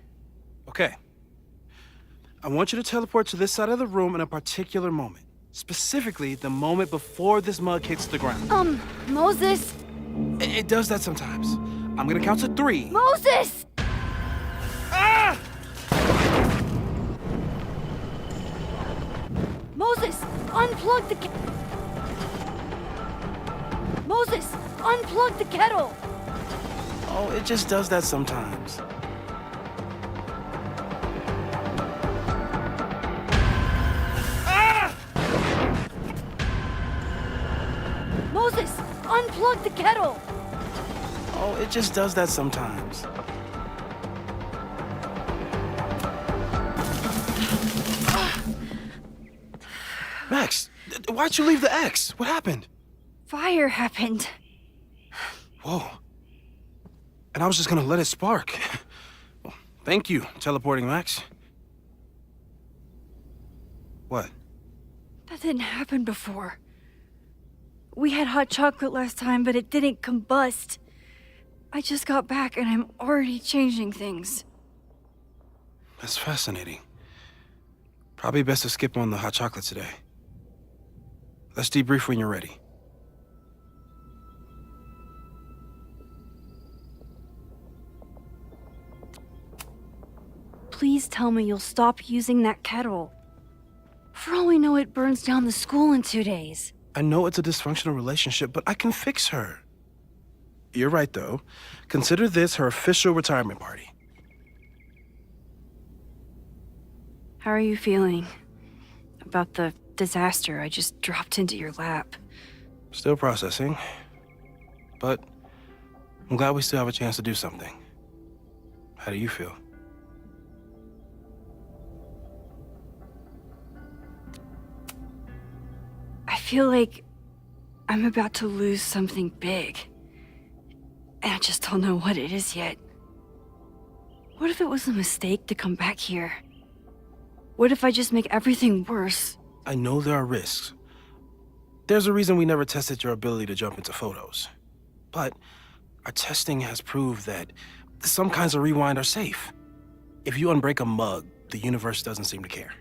Okay. I want you to teleport to this side of the room in a particular moment. Specifically, the moment before this mug hits the ground. Moses! It does that sometimes. I'm gonna count to 3. Moses! Ah! Moses, unplug the Moses, unplug the kettle! Oh, it just does that sometimes. Moses, unplug the kettle! Oh, it just does that sometimes. Max, why'd you leave the X? What happened? Fire happened. Whoa. And I was just gonna let it spark. Well, thank you, teleporting Max. What? That didn't happen before. We had hot chocolate last time, but it didn't combust. I just got back and I'm already changing things. That's fascinating. Probably best to skip on the hot chocolate today. Let's debrief when you're ready. Please tell me you'll stop using that kettle. For all we know, it burns down the school in 2 days. I know it's a dysfunctional relationship, but I can fix her. You're right, though. Consider this her official retirement party. How are you feeling about the disaster I just dropped into your lap? Still processing, but I'm glad we still have a chance to do something. How do you feel? I feel like I'm about to lose something big. And I just don't know what it is yet. What if it was a mistake to come back here? What if I just make everything worse? I know there are risks. There's a reason we never tested your ability to jump into photos. But our testing has proved that some kinds of rewind are safe. If you unbreak a mug, the universe doesn't seem to care.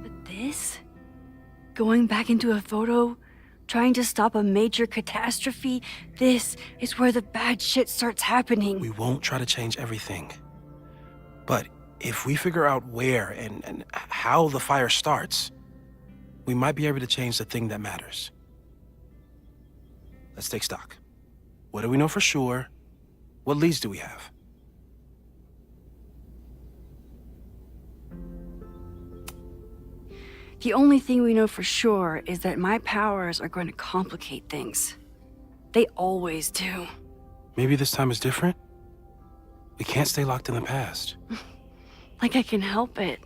But this? Going back into a photo? Trying to stop a major catastrophe? This is where the bad shit starts happening. We won't try to change everything. But if we figure out where and how the fire starts, we might be able to change the thing that matters. Let's take stock. What do we know for sure? What leads do we have? The only thing we know for sure is that my powers are going to complicate things. They always do. Maybe this time is different? We can't stay locked in the past. Like I can help it.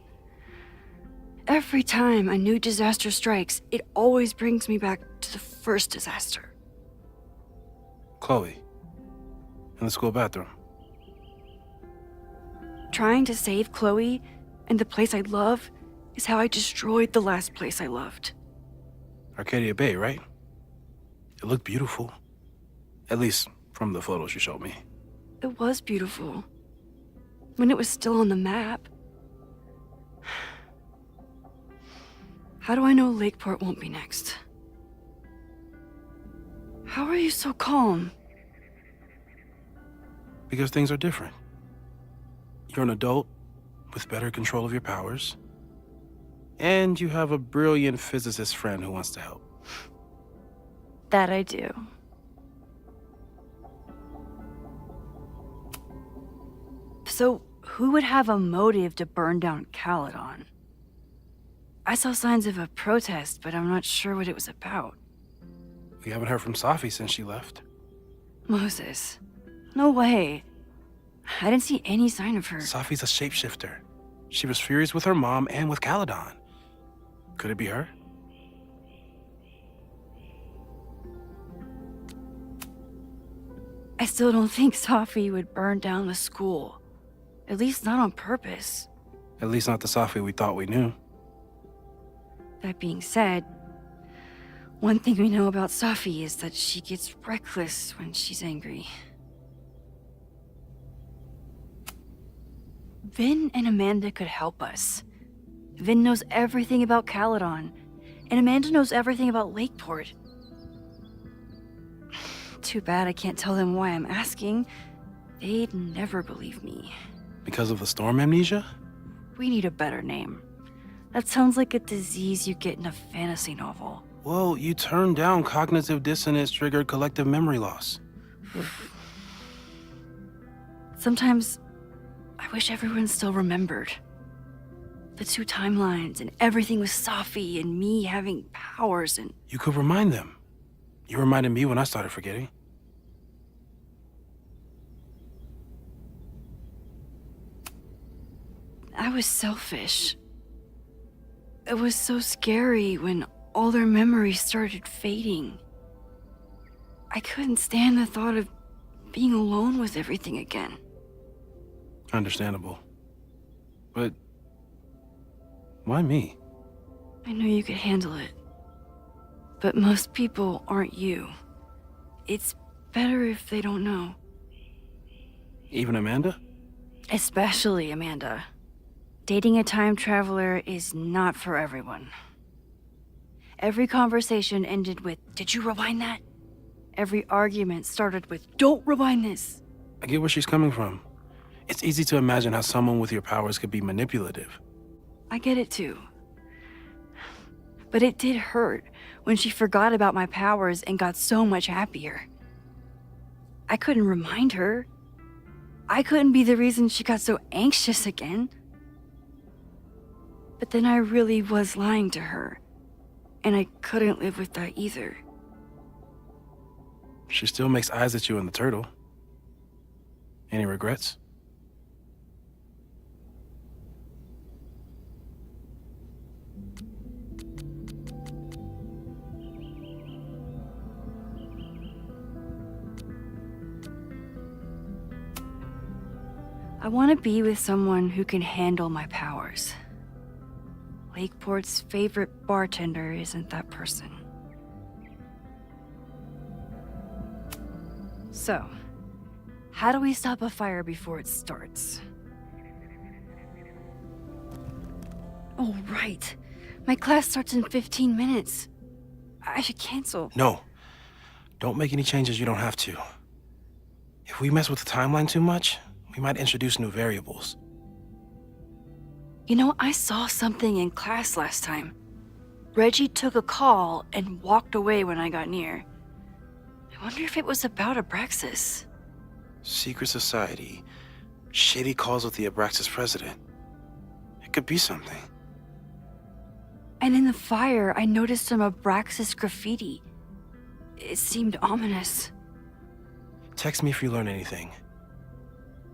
Every time a new disaster strikes, it always brings me back to the first disaster. Chloe, in the school bathroom. Trying to save Chloe and the place I love is how I destroyed the last place I loved. Arcadia Bay, right? It looked beautiful. At least from the photos you showed me. It was beautiful. When it was still on the map. How do I know Lakeport won't be next? How are you so calm? Because things are different. You're an adult with better control of your powers. And you have a brilliant physicist friend who wants to help. That I do. So, who would have a motive to burn down Caledon? I saw signs of a protest, but I'm not sure what it was about. We haven't heard from Safi since she left. Moses. No way. I didn't see any sign of her. Safi's a shapeshifter. She was furious with her mom and with Caledon. Could it be her? I still don't think Safi would burn down the school. At least not on purpose. At least not the Safi we thought we knew. That being said, one thing we know about Safi is that she gets reckless when she's angry. Vin and Amanda could help us. Vin knows everything about Caledon, and Amanda knows everything about Lakeport. Too bad I can't tell them why I'm asking. They'd never believe me. Because of the storm amnesia? We need a better name. That sounds like a disease you get in a fantasy novel. Well, you turned down cognitive dissonance triggered collective memory loss. Sometimes, I wish everyone still remembered. The two timelines, and everything with Safi, and me having powers, and... You could remind them. You reminded me when I started forgetting. I was selfish. It was so scary when all their memories started fading. I couldn't stand the thought of being alone with everything again. Understandable. But why me? I know you could handle it. But most people aren't you. It's better if they don't know. Even Amanda? Especially Amanda. Dating a time traveler is not for everyone. Every conversation ended with, "Did you rewind that?" Every argument started with, "Don't rewind this." I get where she's coming from. It's easy to imagine how someone with your powers could be manipulative. I get it too. But it did hurt when she forgot about my powers and got so much happier. I couldn't remind her. I couldn't be the reason she got so anxious again. But then I really was lying to her, and I couldn't live with that either. She still makes eyes at you and the turtle. Any regrets? I want to be with someone who can handle my powers. Lakeport's favorite bartender isn't that person. So, how do we stop a fire before it starts? Oh, right. My class starts in 15 minutes. I should cancel. No. Don't make any changes you don't have to. If we mess with the timeline too much, we might introduce new variables. You know, I saw something in class last time. Reggie took a call and walked away when I got near. I wonder if it was about Abraxas. Secret society. Shady calls with the Abraxas president. It could be something. And in the fire, I noticed some Abraxas graffiti. It seemed ominous. Text me if you learn anything.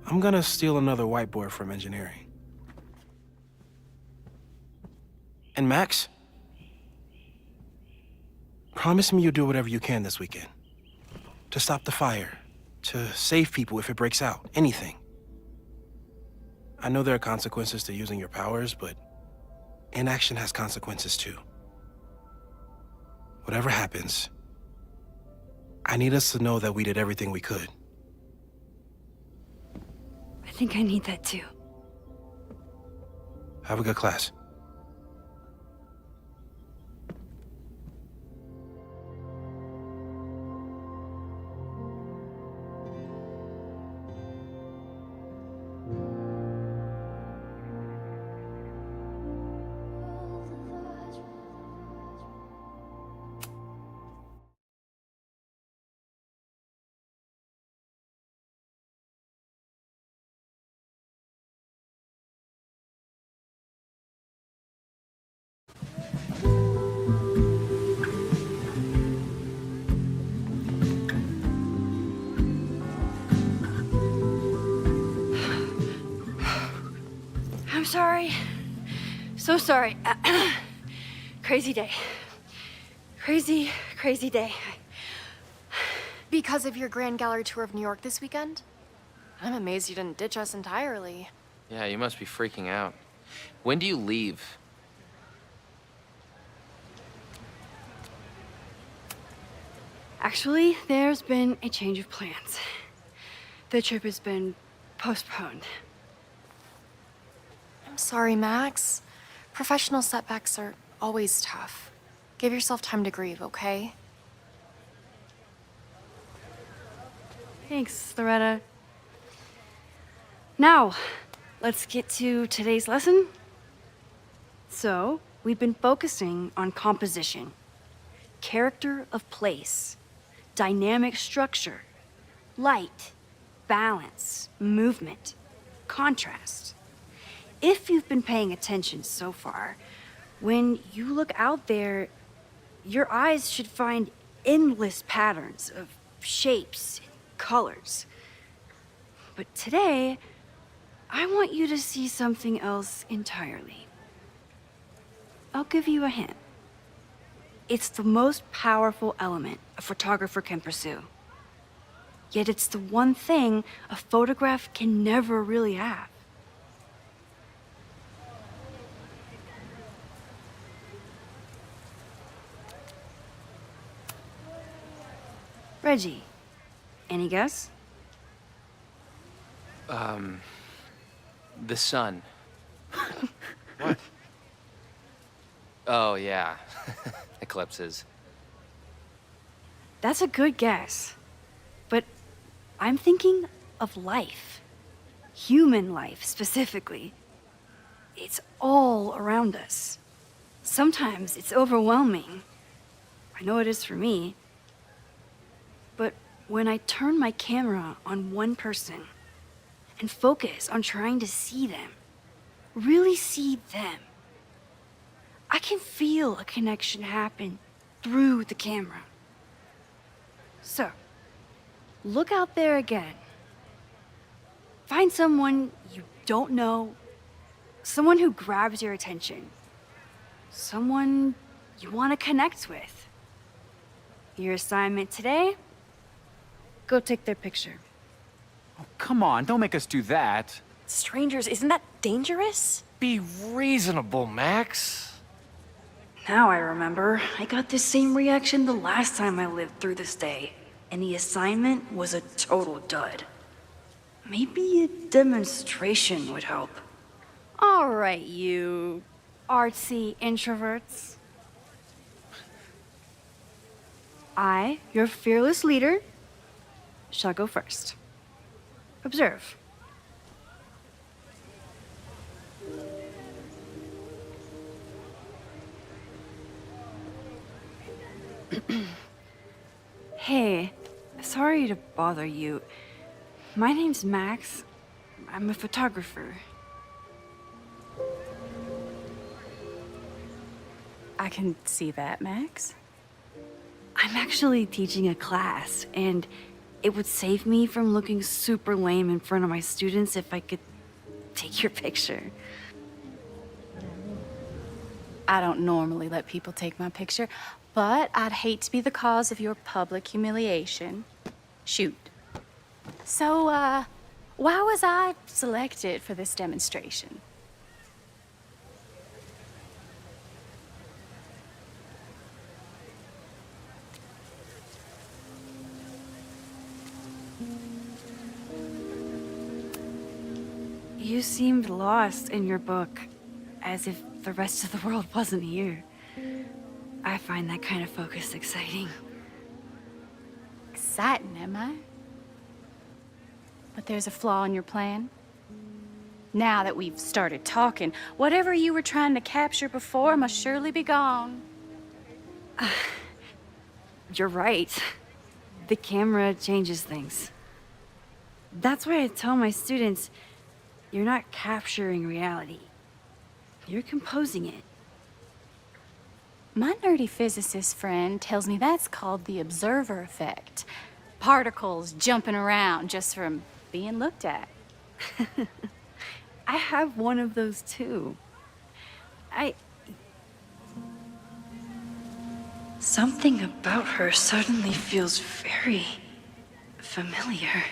I'm gonna steal another whiteboard from engineering. And Max? Promise me you'll do whatever you can this weekend. To stop the fire. To save people if it breaks out. Anything. I know there are consequences to using your powers, but inaction has consequences too. Whatever happens, I need us to know that we did everything we could. I think I need that too. Have a good class. I'm sorry. So sorry. Crazy day. Crazy, crazy day. Because of your Grand Gallery tour of New York this weekend? I'm amazed you didn't ditch us entirely. Yeah, you must be freaking out. When do you leave? Actually, there's been a change of plans. The trip has been postponed. I'm sorry, Max. Professional setbacks are always tough. Give yourself time to grieve, okay? Thanks, Loretta. Now, let's get to today's lesson. So, we've been focusing on composition, character of place, dynamic structure, light, balance, movement, contrast. If you've been paying attention so far, when you look out there, your eyes should find endless patterns of shapes and colors. But today, I want you to see something else entirely. I'll give you a hint. It's the most powerful element a photographer can pursue. Yet it's the one thing a photograph can never really have. Reggie, any guess? The sun. What? Oh, yeah. Eclipses. That's a good guess. But I'm thinking of life. Human life, specifically. It's all around us. Sometimes it's overwhelming. I know it is for me. But when I turn my camera on one person and focus on trying to see them, really see them, I can feel a connection happen through the camera. So, look out there again. Find someone you don't know, someone who grabs your attention, someone you want to connect with. Your assignment today? Go take their picture. Oh, come on, don't make us do that. Strangers, isn't that dangerous? Be reasonable, Max. Now I remember. I got the same reaction the last time I lived through this day, and the assignment was a total dud. Maybe a demonstration would help. All right, you artsy introverts. I, your fearless leader, shall go first. Observe. Hey, sorry to bother you. My name's Max. I'm a photographer. I can see that, Max. I'm actually teaching a class, and it would save me from looking super lame in front of my students if I could take your picture. I don't normally let people take my picture, but I'd hate to be the cause of your public humiliation. Shoot. So, why was I selected for this demonstration? You seemed lost in your book, as if the rest of the world wasn't here. I find that kind of focus exciting. Exciting, am I? But there's a flaw in your plan. Now that we've started talking, whatever you were trying to capture before must surely be gone. You're right. The camera changes things. That's why I tell my students, you're not capturing reality. You're composing it. My nerdy physicist friend tells me that's called the observer effect. Particles jumping around just from being looked at. I have one of those too. Something about her suddenly feels very familiar.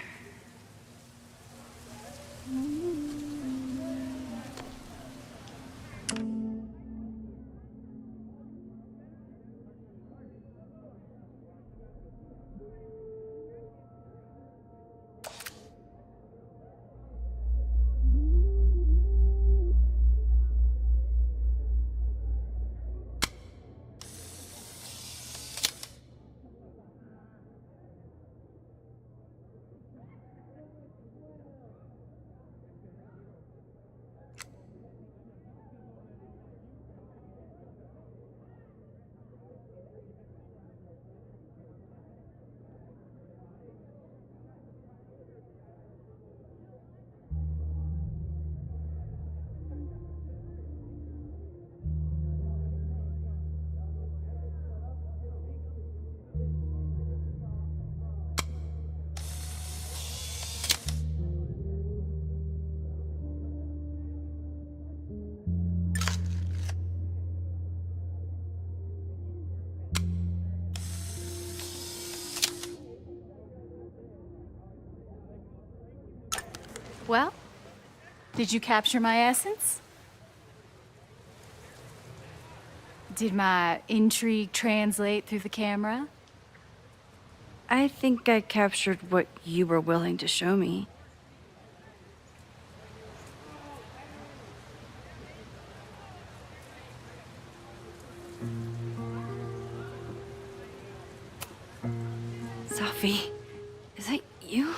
Well, did you capture my essence? Did my intrigue translate through the camera? I think I captured what you were willing to show me. Sophie, is that you?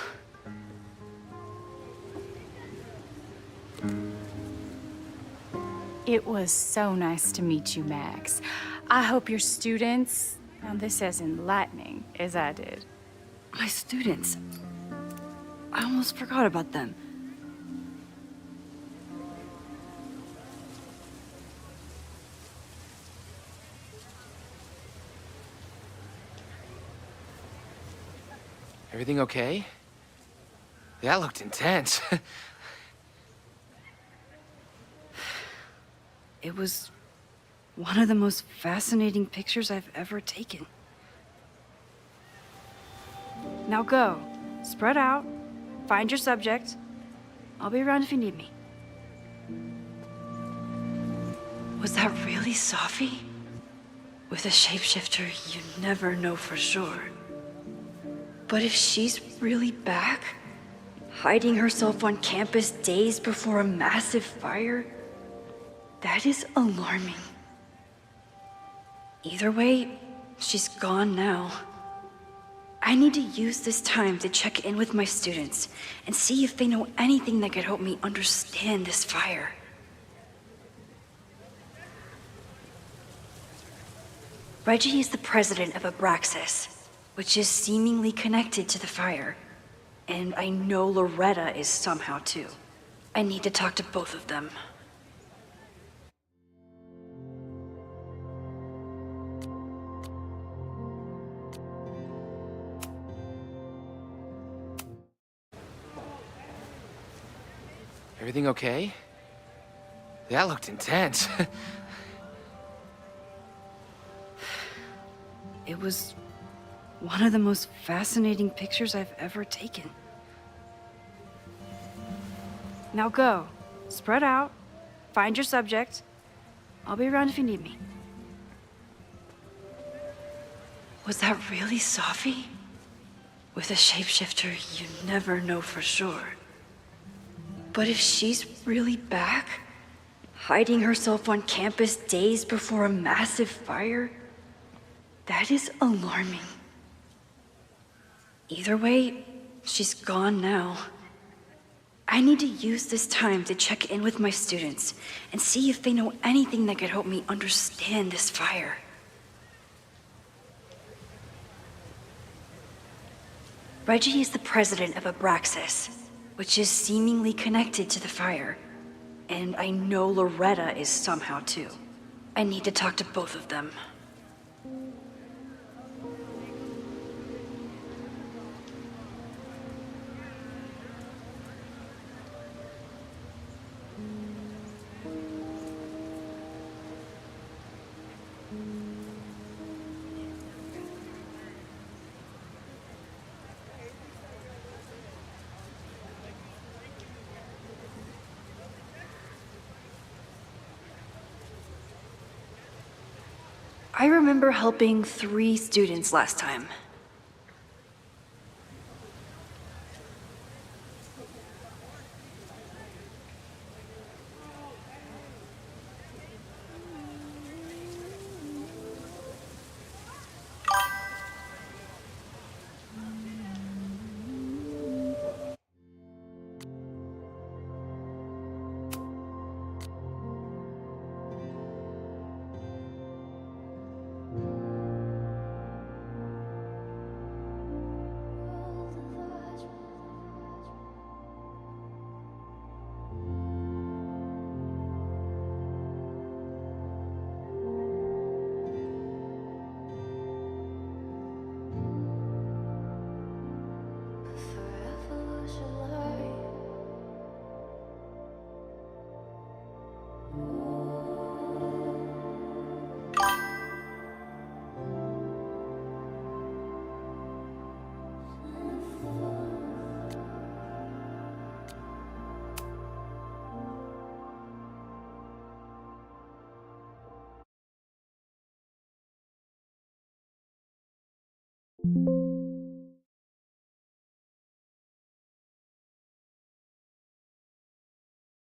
It was so nice to meet you, Max. I hope your students found this as enlightening as I did. My students. I almost forgot about them. Everything okay? That looked intense. It was one of the most fascinating pictures I've ever taken. Now go. Spread out. Find your subject. I'll be around if you need me. Was that really Sophie? With a shapeshifter, you never know for sure. But if she's really back, hiding herself on campus days before a massive fire, that is alarming. Either way, she's gone now. I need to use this time to check in with my students and see if they know anything that could help me understand this fire. Reggie is the president of Abraxas, which is seemingly connected to the fire. And I know Loretta is somehow too. I need to talk to both of them. Everything okay? That looked intense. It was one of the most fascinating pictures I've ever taken. Now go. Spread out. Find your subject. I'll be around if you need me. Was that really Sophie? With a shapeshifter, you never know for sure. But if she's really back, hiding herself on campus days before a massive fire, that is alarming. Either way, she's gone now. I need to use this time to check in with my students and see if they know anything that could help me understand this fire. Reggie is the president of Abraxas, which is seemingly connected to the fire. And I know Loretta is somehow too. I need to talk to both of them. I remember helping 3 students last time. you.